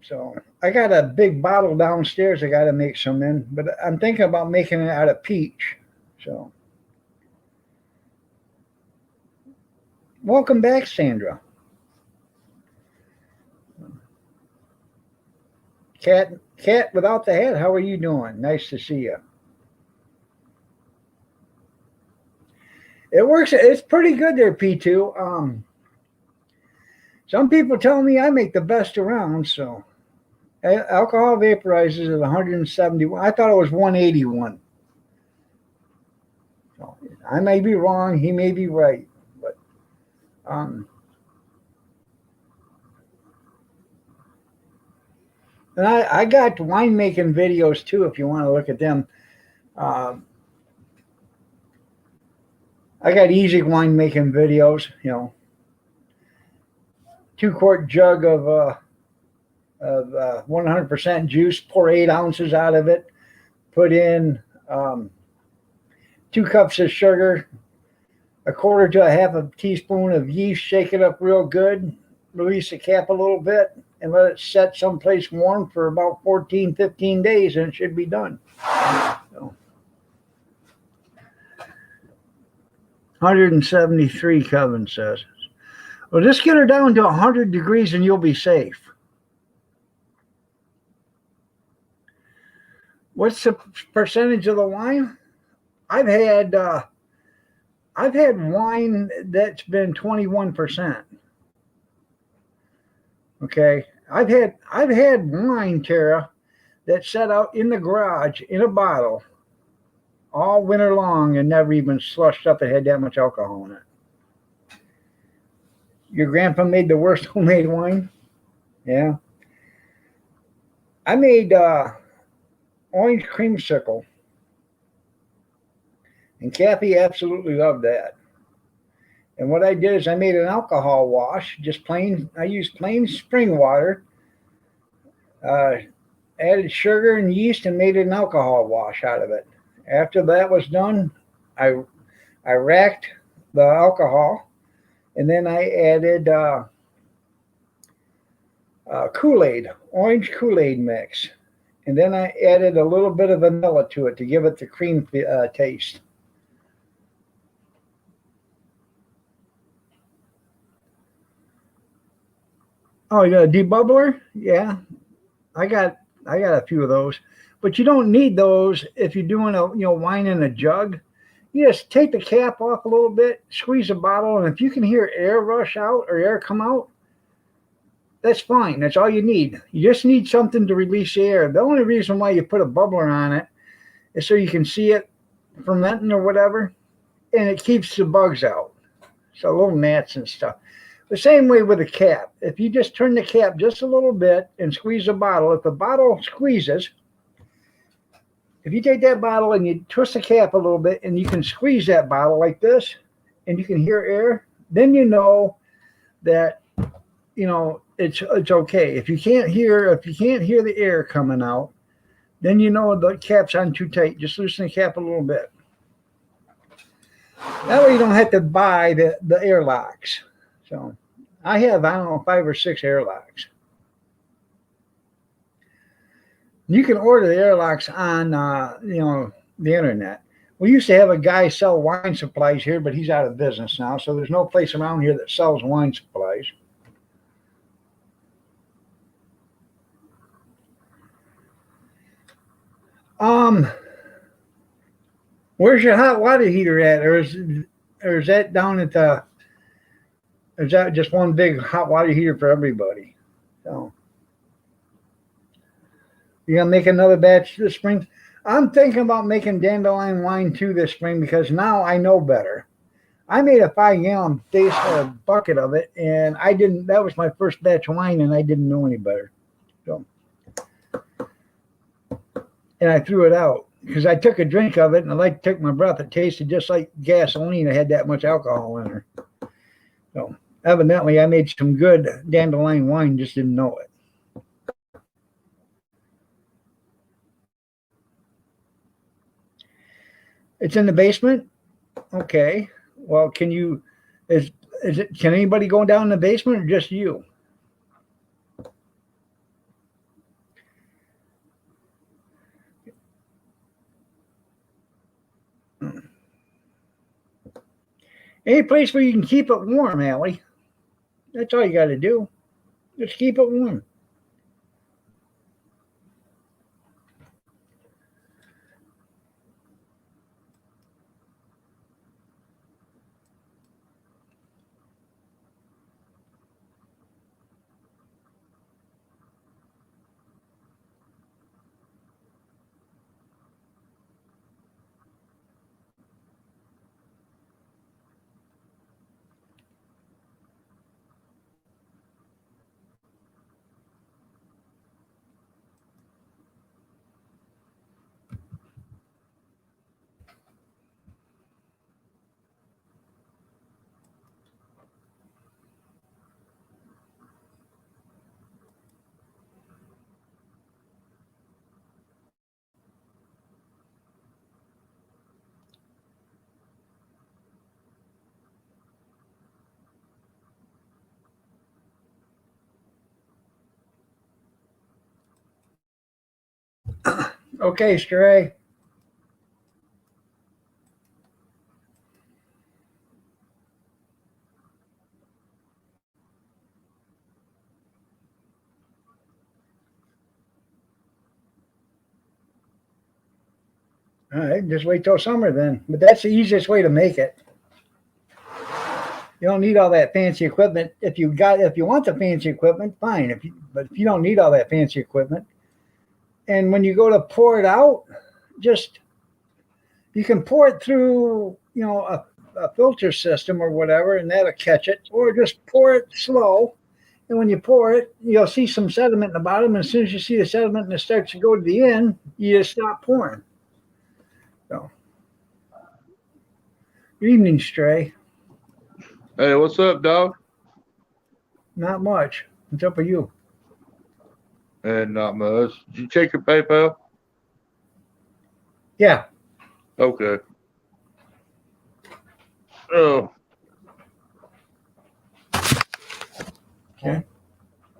So I got a big bottle downstairs I got to make some in, but I'm thinking about making it out of peach. So welcome back, Sandra. Cat without the hat, how are you doing? Nice to see you. It works. It's pretty good there, P2. Some people tell me I make the best around, so alcohol vaporizes at 171. I thought it was 181. I may be wrong. He may be right. But um, and I got winemaking videos too if you want to look at them. Um, I got easy winemaking videos. 2 quart jug of 100% juice. Pour 8 ounces out of it. Put in 2 cups of sugar, a quarter to a half a teaspoon of yeast. Shake it up real good. Release the cap a little bit and let it set someplace warm for about 14, 15 days, and it should be done. So, 173, Kevin says. Well, just get her down to 100 degrees and you'll be safe. What's the percentage of the wine? I've had wine that's been 21%. Okay, I've had wine, Tara, that sat out in the garage in a bottle all winter long and never even slushed up. It had that much alcohol in it. Your grandpa made the worst homemade wine? Yeah. I made orange creamsicle, and Kathy absolutely loved that. And what I did is I made an alcohol wash, just plain. I used plain spring water, added sugar and yeast, and made an alcohol wash out of it. After that was done, I racked the alcohol, and then I added Kool-Aid, orange Kool-Aid mix. And then I added a little bit of vanilla to it to give it the cream taste. Oh, you got a debubbler? Yeah, I got a few of those, but you don't need those if you're doing wine in a jug. You just take the cap off a little bit, squeeze the bottle, and if you can hear air rush out or air come out, that's fine. That's all you need. You just need something to release the air. The only reason why you put a bubbler on it is so you can see it fermenting or whatever, and it keeps the bugs out. So little gnats and stuff. The same way with the cap. If you just turn the cap just a little bit and squeeze the bottle, if the bottle squeezes, if you take that bottle and you twist the cap a little bit and you can squeeze that bottle like this and you can hear air, then you know that it's okay. If you can't hear the air coming out, then you know the cap's on too tight. Just loosen the cap a little bit. That way you don't have to buy the air locks. So I have, I don't know, 5 or 6 airlocks. You can order the airlocks on, the internet. We used to have a guy sell wine supplies here, but he's out of business now. So there's no place around here that sells wine supplies. Where's your hot water heater at? Or is that down at the? Is that just one big hot water heater for everybody? So you gonna make another batch this spring? I'm thinking about making dandelion wine too this spring because now I know better. I made a 5-gallon bucket of it, and I didn't. That was my first batch of wine, and I didn't know any better. So, and I threw it out because I took a drink of it, and I took my breath. It tasted just like gasoline. It had that much alcohol in her. So evidently, I made some good dandelion wine, just didn't know it. It's in the basement. Okay. Well, can anybody go down in the basement or just you? Any place where you can keep it warm, Allie. That's all you got to do. Just keep it warm. Okay, Stray. All right, just wait till summer then. But that's the easiest way to make it. You don't need all that fancy equipment. If you want the fancy equipment, fine. But if you don't need all that fancy equipment, and when you go to pour it out, just you can pour it through, a filter system or whatever, and that'll catch it. Or just pour it slow, and when you pour it, you'll see some sediment in the bottom. And as soon as you see the sediment and it starts to go to the end, you just stop pouring. So, good evening, Stray. Hey, what's up, dog? Not much. What's up with you? And not much. Did you check your PayPal? Yeah. Okay. Oh. Okay.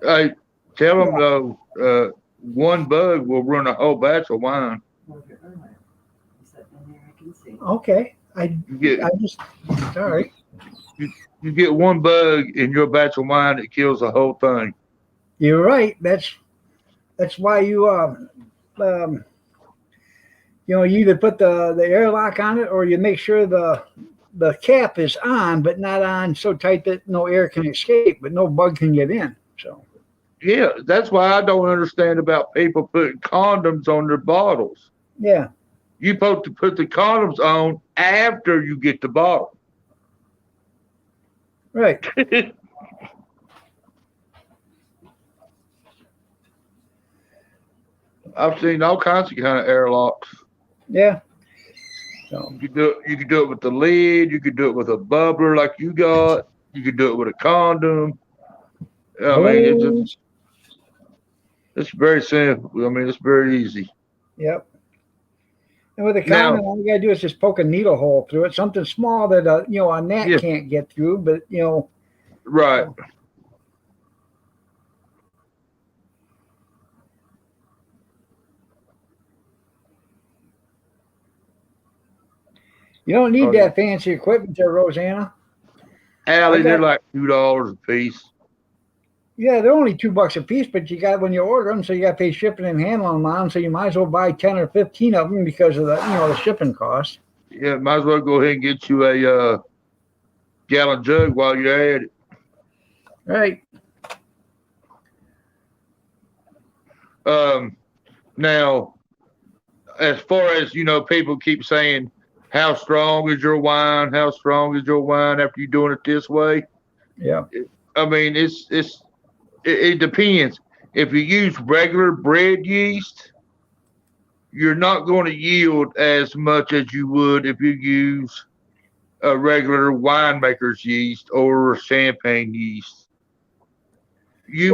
Hey, tell them though, one bug will run a whole batch of wine. Okay. You get Sorry. you get one bug in your batch of wine that kills the whole thing. You're right. That's why you you either put the airlock on it or you make sure the cap is on, but not on so tight that no air can escape, but no bug can get in. So Yeah, that's why I don't understand about people putting condoms on their bottles. yeah, You're supposed to put the condoms on after you get the bottle. right. I've seen all kinds of kind of airlocks. Yeah. So You could do it with the lid. You could do it with a bubbler like you got. You could do it with a condom. I mean, it's very simple. I mean, it's very easy. Yep. And with a condom, all you gotta do is just poke a needle hole through it, something small that a gnat can't get through, but Right. You don't need that fancy equipment there, Rosanna. Allie, they're like $2 a piece. Yeah, they're only $2 a piece, but you got when you order them, so you got to pay shipping and handling on them. So you might as well buy 10 or 15 of them because of the shipping cost. Yeah, might as well go ahead and get you a gallon jug while you're at it. Right. Now, as far as people keep saying, how strong is your wine? How strong is your wine after you're doing it this way? Yeah. I mean, it depends. If you use regular bread yeast, you're not going to yield as much as you would if you use a regular winemaker's yeast or champagne yeast. That's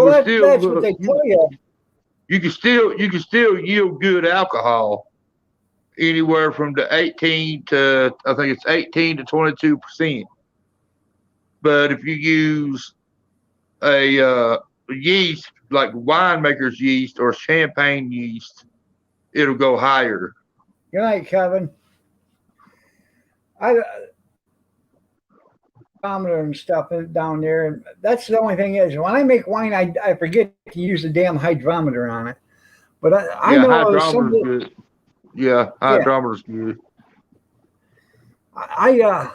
what they tell you. You can still yield good alcohol anywhere from the 18 to 22%. But if you use a yeast like winemaker's yeast or champagne yeast, it'll go higher. Good night, Kevin. Thermometer and stuff down there, and that's the only thing is when I make wine, I forget to use the damn hydrometer on it. But I know hydrometer's good. Yeah, hydrometer's good. I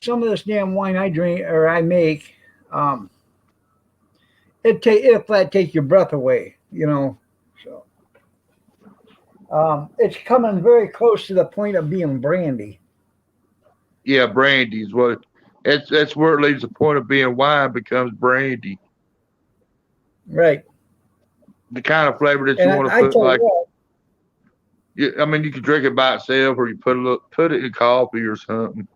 some of this damn wine I drink or I make, it'll flat take your breath away, So it's coming very close to the point of being brandy. Yeah, brandy is what. That's where it leaves the point of being wine becomes brandy. Right. The kind of flavor that you want to put, like. I mean, you can drink it by itself, or you put it in coffee or something.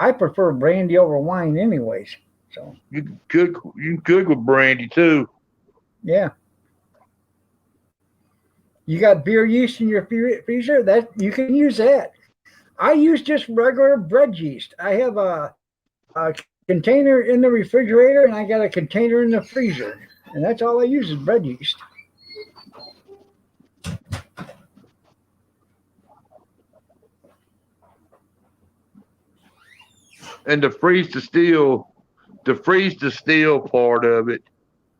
I prefer brandy over wine, anyways. So you can cook with brandy too. Yeah. You got beer yeast in your freezer? That you can use that. I use just regular bread yeast. I have a container in the refrigerator, and I got a container in the freezer, and that's all I use is bread yeast. And the freeze to still part of it,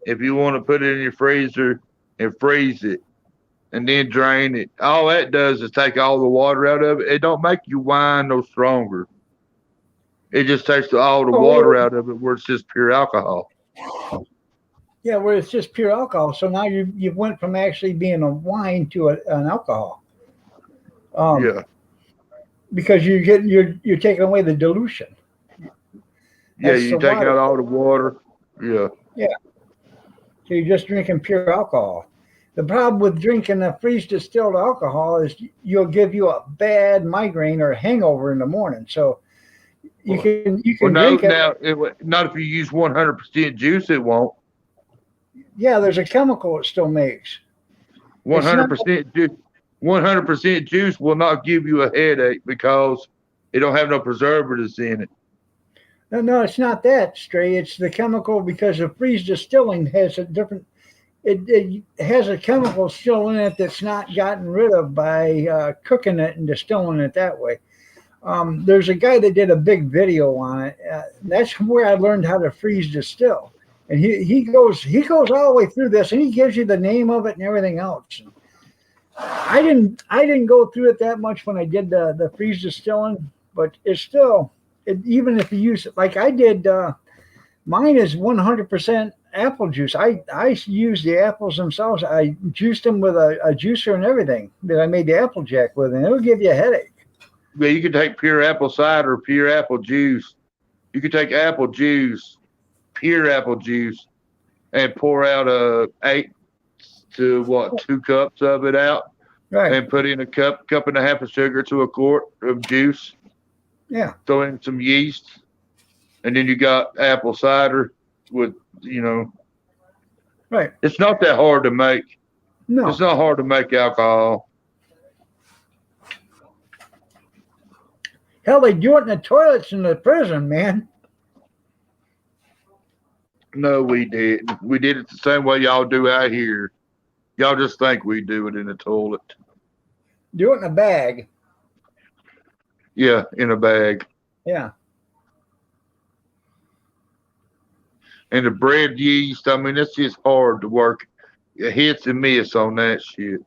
if you want to put it in your freezer and freeze it and then drain it, all that does is take all the water out of it. It don't make your wine no stronger. It just takes all the water out of it where it's just pure alcohol. Yeah, where it's just pure alcohol. So now you went from actually being a wine to an alcohol. Yeah. Because you're taking away the dilution. Yeah, That's you the take water. out all the water. Yeah. So you're just drinking pure alcohol. The problem with drinking a freeze distilled alcohol is you'll give you a bad migraine or hangover in the morning. So you can Well, drink it. now, not if you use 100% juice, it won't. Yeah, there's a chemical it still makes. 100% juice. 100% juice will not give you a headache because it don't have no preservatives in it. No, it's not that, Stray. It's the chemical because the freeze distilling has a different. It has a chemical still in it that's not gotten rid of by cooking it and distilling it that way. There's a guy that did a big video on it. That's where I learned how to freeze distill. And he goes all the way through this, and he gives you the name of it and everything else. I didn't go through it that much when I did the freeze distilling, but it's still even if you use it like I did. Mine is 100% apple juice. I use the apples themselves. I juiced them with a juicer and everything that I made the apple jack with, and it'll give you a headache. Yeah, you can take pure apple cider, pure apple juice. You can take apple juice, pure apple juice, and pour out 8 to 2 cups of it out, Right. and put in a cup and a half of sugar to a quart of juice. Yeah. Throw in some yeast, and then you got apple cider with, Right. It's not that hard to make. No. It's not hard to make alcohol. Hell, they do it in the toilets in the prison, man. No, we didn't. We did it the same way y'all do out here. Y'all just think we do it in the toilet. Do it in a bag. Yeah, in a bag. Yeah. And the bread yeast, I mean, it's just hard to work. Hits and miss on that shit.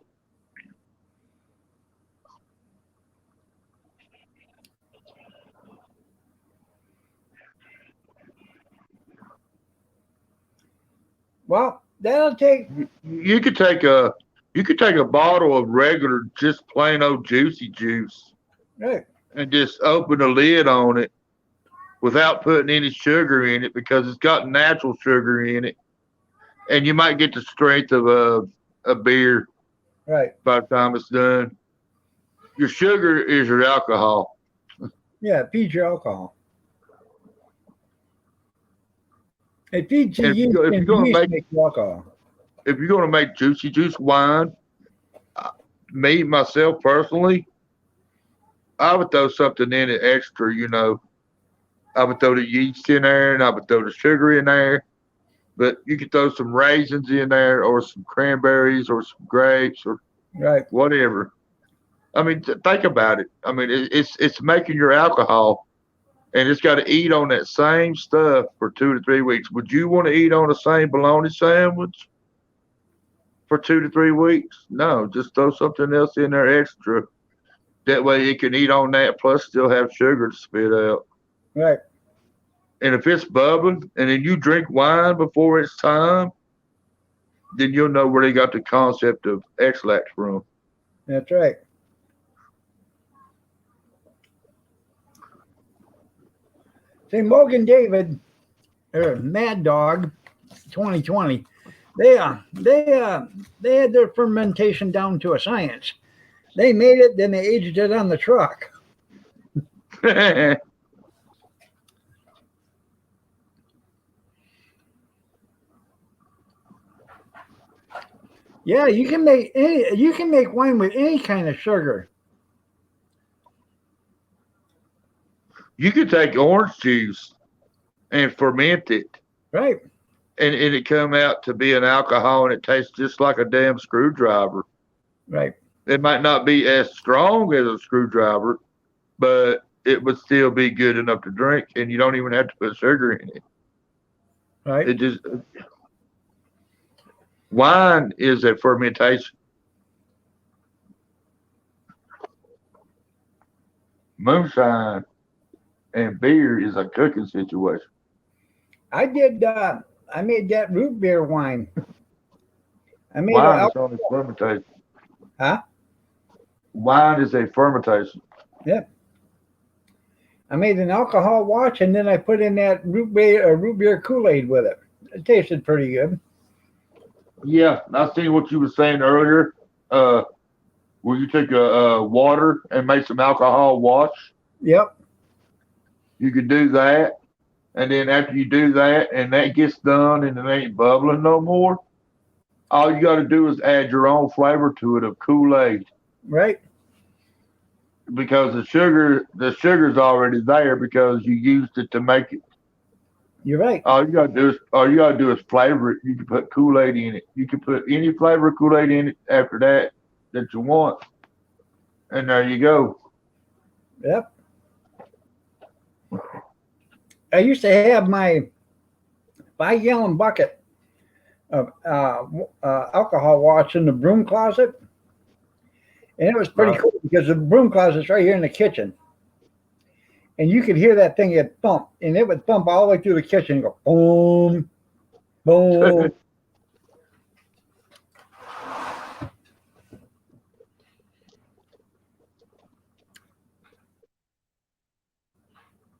Well, that'll take. You could take a bottle of regular, just plain old juicy juice, Right. and just open the lid on it without putting any sugar in it because it's got natural sugar in it, and you might get the strength of a beer Right. by the time it's done. Your sugar is your alcohol. Yeah, it feeds your alcohol. It feeds you If you're yeast, gonna and yeast make- makes you alcohol. If you're going to make juicy juice wine, myself personally, I would throw something in it extra, I would throw the yeast in there and I would throw the sugar in there. But you could throw some raisins in there or some cranberries or some grapes or Right. whatever. I mean, think about it. I mean, it's making your alcohol, and it's got to eat on that same stuff for 2 to 3 weeks. Would you want to eat on the same bologna sandwich for 2 to 3 weeks? No, just throw something else in there extra. That way it can eat on that plus still have sugar to spit out. Right. And if it's bubbling and then you drink wine before it's time, then you'll know where they got the concept of X-Lax from. That's right. See, Morgan David, or Mad Dog, 2020. They had their fermentation down to a science. They made it, then they aged it on the truck. Yeah, you can make wine with any kind of sugar. You could take orange juice and ferment it, Right. and it come out to be an alcohol, and it tastes just like a damn screwdriver. Right. It might not be as strong as a screwdriver, but it would still be good enough to drink, and you don't even have to put sugar in it. Right. It just wine is a fermentation. Moonshine and beer is a cooking situation. I did. I made that root beer wine. I made Wine a, is only fermentation. Huh? Wine is a fermentation. I made an alcohol watch, and then I put in that root beer Kool-Aid with it. It tasted pretty good. Yeah, I seen what you were saying earlier. Where you took water and made some alcohol wash. Yep. You could do that, and then after you do that, and that gets done, and it ain't bubbling no more. All you got to do is add your own flavor to it of Kool-Aid, Right. because the sugar's already there because you used it to make it. You're right. All you gotta do is flavor it. You can put Kool-Aid in it. You can put any flavor of Kool-Aid in it after that you want, and there you go. Yep. I used to have my 5-gallon bucket of alcohol wash in the broom closet, and it was pretty Right. cool because the broom closet's right here in the kitchen, and you could hear that thing it thump, and it would thump all the way through the kitchen and go boom, boom.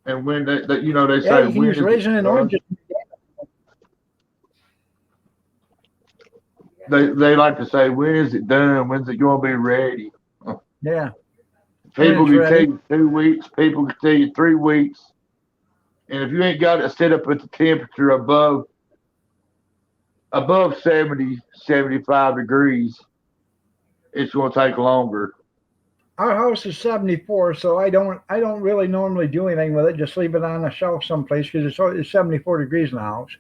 And when they Yeah, say you can when use is it raisin and done, oranges. they like to say, when is it done? When's it going to be ready? Yeah, People it's can tell ready. you 2 weeks. People can tell you 3 weeks. And if you ain't got it set up at the temperature above 70, 75 degrees, it's going to take longer. our house is 74, so I don't really normally do anything with it. Just leave it on a shelf someplace because it's 74 degrees in the house.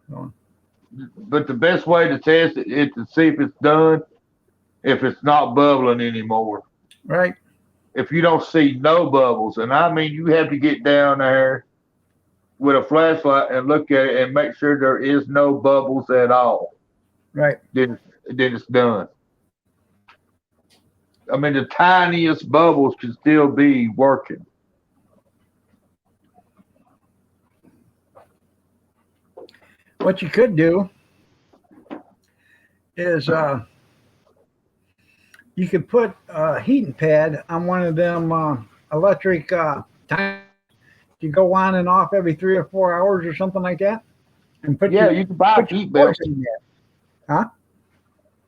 So, But the best way to test it is to see if it's done, if it's not bubbling anymore. right. If you don't see no bubbles, and I mean you have to get down there with a flashlight and look at it and make sure there is no bubbles at all, Right. then it's done. I mean the tiniest bubbles can still be working. What you could do is you could put a heating pad on one of them electric time. You go on and off every 3 or 4 hours or something like that, and Yeah, you can buy put your heat belts. cords in there.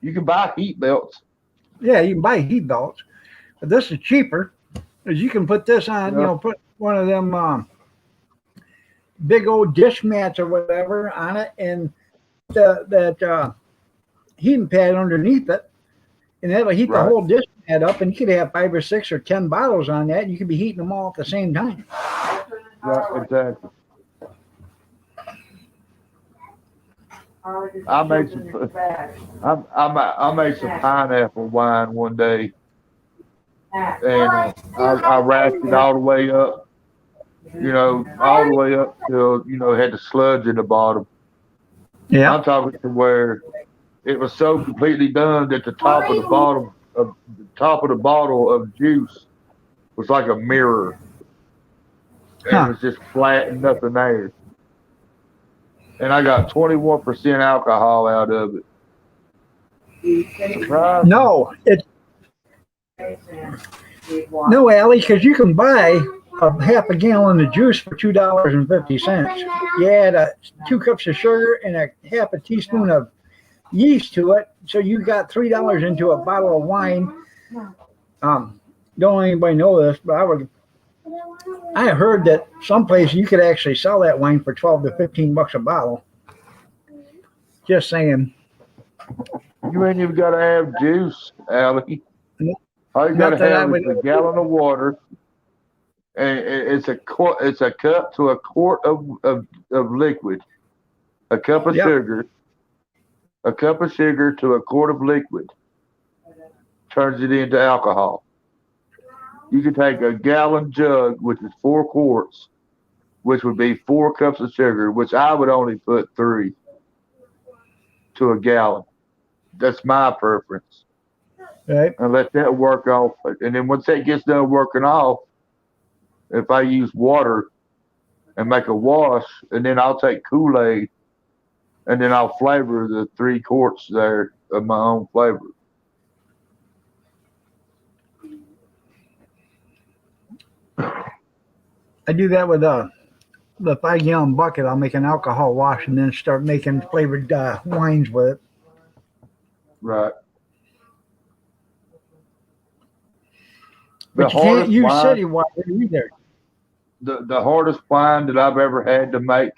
You can buy heat belts. Yeah, you can buy heat belts, but this is cheaper. Is you can put this on. Yeah. Put one of them big old dish mats or whatever on it, and that heating pad underneath it, and that'll heat the Right. whole dish mat up. And you could have 5 or 6 or 10 bottles on that. And you could be heating them all at the same time. Right, exactly. I made some. I made some pineapple wine one day, and I racked it all the way up. All the way up till it had the sludge in the bottom. Yeah. I'm talking to where it was so completely done that the top of the bottle of juice was like a mirror. And Huh. it was just flat and nothing there. And I got 21% alcohol out of it. Surprise. No, no, Allie, because you can buy a half a gallon of juice for $2.50. You add 2 cups of sugar and a half a teaspoon of yeast to it, so you got $3 into a bottle of wine. Don't let anybody know this, but I heard that someplace you could actually sell that wine for $12 to $15 a bottle. Just saying. You ain't even got to have juice, Allie. Nope. All you got to Not that I have would is a ever gallon of water, and it's a cup to a quart of liquid. A cup of Yep. sugar. A cup of sugar to a quart of liquid turns it into alcohol. You could take a gallon jug, which is 4 quarts, which would be 4 cups of sugar, which I would only put 3 to a gallon. That's my preference. Right. And let that work off. And then once that gets done working off, if I use water and make a wash, and then I'll take Kool-Aid, and then I'll flavor the 3 quarts there of my own flavor. I do that with the 5-gallon bucket. I'll make an alcohol wash and then start making flavored wines with it. Right. But you can't use city water either. The hardest wine that I've ever had to make,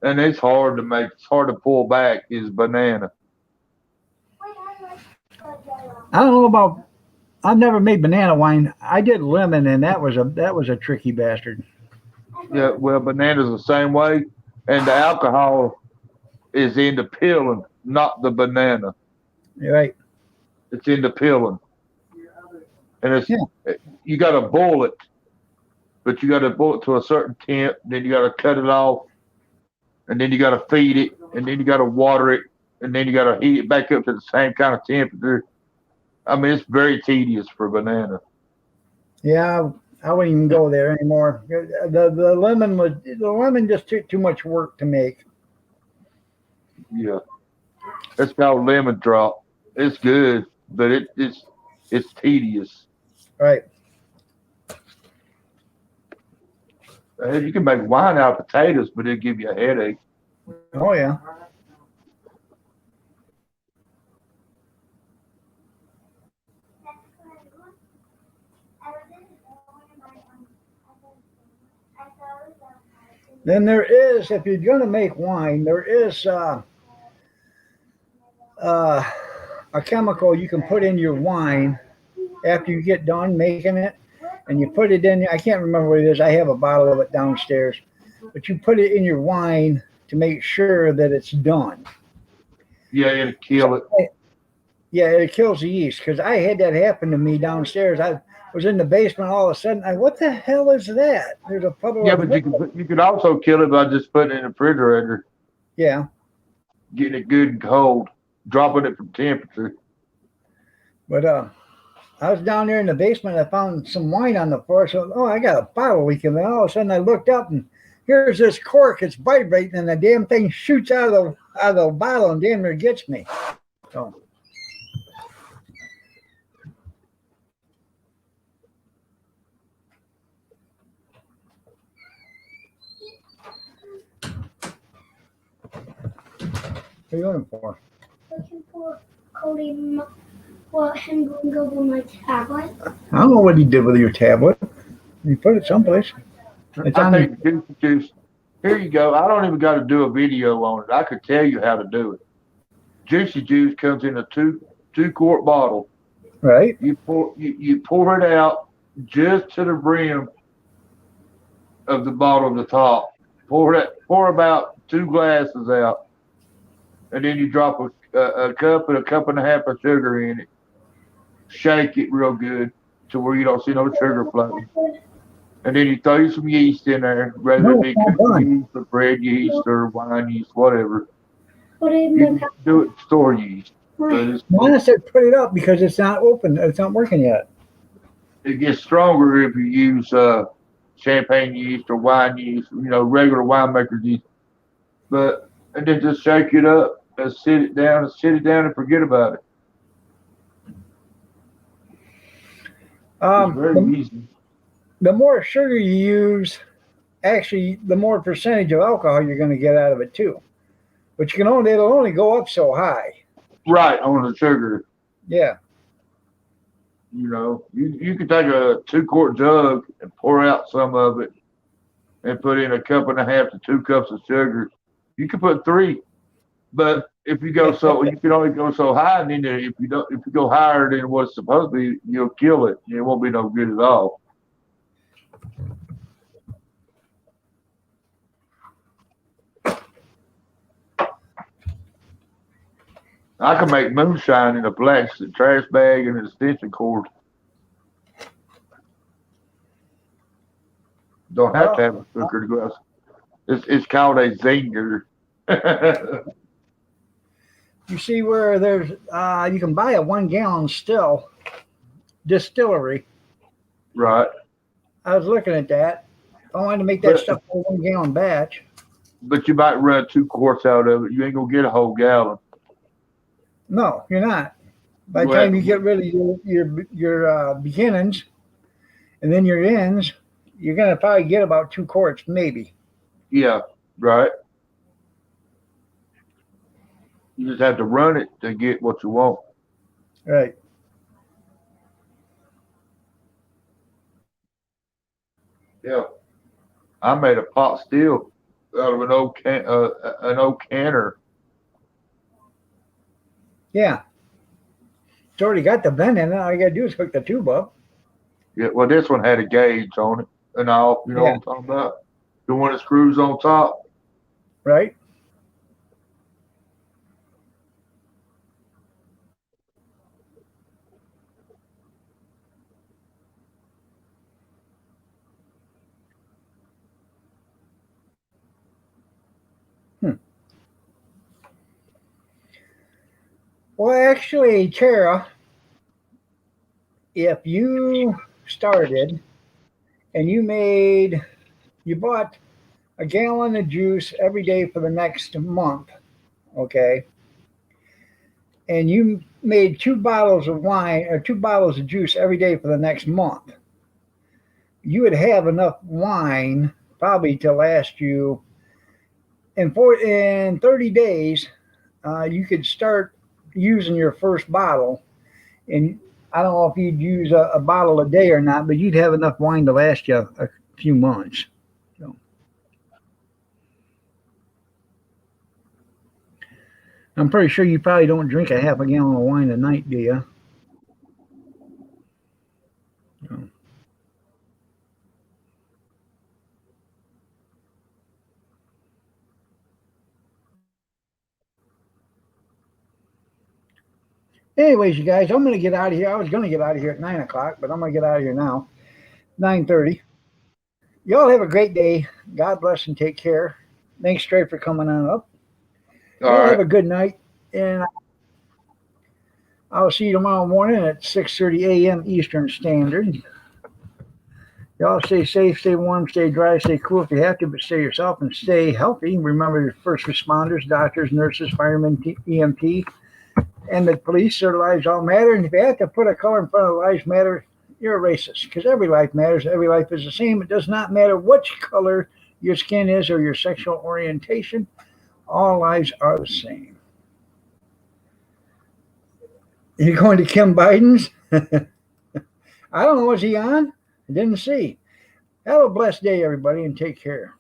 and it's hard to make, it's hard to pull back, is banana. I don't know about. I've never made banana wine. I did lemon, and that was a tricky bastard. Yeah, well, banana's the same way, and the alcohol is in the peeling, not the banana. You're right. It's in the peeling, and it's you got to boil it, but you got to boil it to a certain temp. Then you got to cut it off, and then you got to feed it, and then you got to water it, and then you got to heat it back up to the same kind of temperature. I mean, it's very tedious for banana. Yeah, I wouldn't even go there anymore. The lemon just took too much work to make. Yeah, that's called lemon drop. It's good, but it's tedious. Right. You can make wine out of potatoes, but it'll give you a headache. Oh yeah. Then there is, if you're going to make wine, there is a chemical you can put in your wine after you get done making it, and you put it in. I can't remember what it is. I have a bottle of it downstairs, but you put it in your wine to make sure that it's done. Yeah, it'll kill it. Yeah, it kills the yeast, because I had that happen to me downstairs. I was in the basement, all of a sudden, what the hell is that? There's a puddle. Yeah, but you could also kill it by just putting it in the refrigerator. Yeah. Getting it good and cold, dropping it from temperature. But I was down there in the basement. I found some wine on the floor. So, I got a bottle leak. And then all of a sudden I looked up, and here's this cork. It's vibrating, and the damn thing shoots out of the bottle and damn near gets me. So. What are you looking for? Looking for Cody, what him going over my tablet. I don't know what he did with your tablet. You put it someplace. It's I on think Juicy Juice. Here you go. I don't even got to do a video on it. I could tell you how to do it. Juicy Juice comes in a two quart bottle. Right. You pour it out just to the brim of the bottle of the top. Pour about 2 glasses out, and then you drop a cup and a cup and a half of sugar in it. Shake it real good to where you don't see no sugar floating. And then you throw you some yeast in there, whether it be cooking yeast or bread yeast or wine yeast, whatever. You can do it store yeast. Mine said put it up because it's not open. It's not working yet. It gets stronger if you use champagne yeast or wine yeast, regular winemaker's yeast. And then just shake it up and sit it down and forget about it. It's very easy. The more sugar you use, actually, the more percentage of alcohol you're going to get out of it too. But it'll only go up so high. Right, on the sugar. Yeah. You can take a 2 quart jug and pour out some of it and put in a cup and a half to 2 cups of sugar. You can put 3, but if you go you can only go so high, and then if you go higher than what's supposed to be, you'll kill it. It won't be no good at all. I can make moonshine in a plastic trash bag and an extension cord. Don't have to have a filtered glass. It's called a zinger. You see where there's you can buy a 1 gallon still distillery. Right. I was looking at that. I wanted to make that stuff a 1 gallon batch. But you might run 2 quarts out of it. You ain't gonna get a whole gallon. No, you're not. By the time you get rid of your beginnings and then your ends, you're gonna probably get about 2 quarts, maybe. Yeah, right. You just have to run it to get what you want. Right. Yeah. I made a pot still out of an old canner. Yeah. It's already got the vent in it. All you gotta do is hook the tube up. Yeah, well, this one had a gauge on it and all. You know what I'm talking about? The one that screws on top. Right. Well, actually, Tara, if you started and you bought a gallon of juice every day for the next month, okay, and you made 2 bottles of wine or 2 bottles of juice every day for the next month, you would have enough wine probably to last you in 30 days. You could start using your first bottle, and I don't know if you'd use a bottle a day or not, but you'd have enough wine to last you a few months. So, I'm pretty sure you probably don't drink a half a gallon of wine a night, do you? No. Anyways, you guys, I'm going to get out of here. I was going to get out of here at 9 o'clock, but I'm going to get out of here now. 9:30. Y'all have a great day. God bless and take care. Thanks, Trey, for coming on up. All Y'all right. have a good night, and I'll see you tomorrow morning at 6:30 a.m. Eastern Standard. Y'all stay safe, stay warm, stay dry, stay cool if you have to, but stay yourself and stay healthy. Remember your first responders, doctors, nurses, firemen, EMT, and the police. Their lives all matter. And if you have to put a color in front of lives matter, you're a racist, because every life matters. Every life is the same. It does not matter which color your skin is or your sexual orientation. All lives are the same. You going to Kim Biden's? I don't know. Was he on? I didn't see. Have a blessed day, everybody, and take care.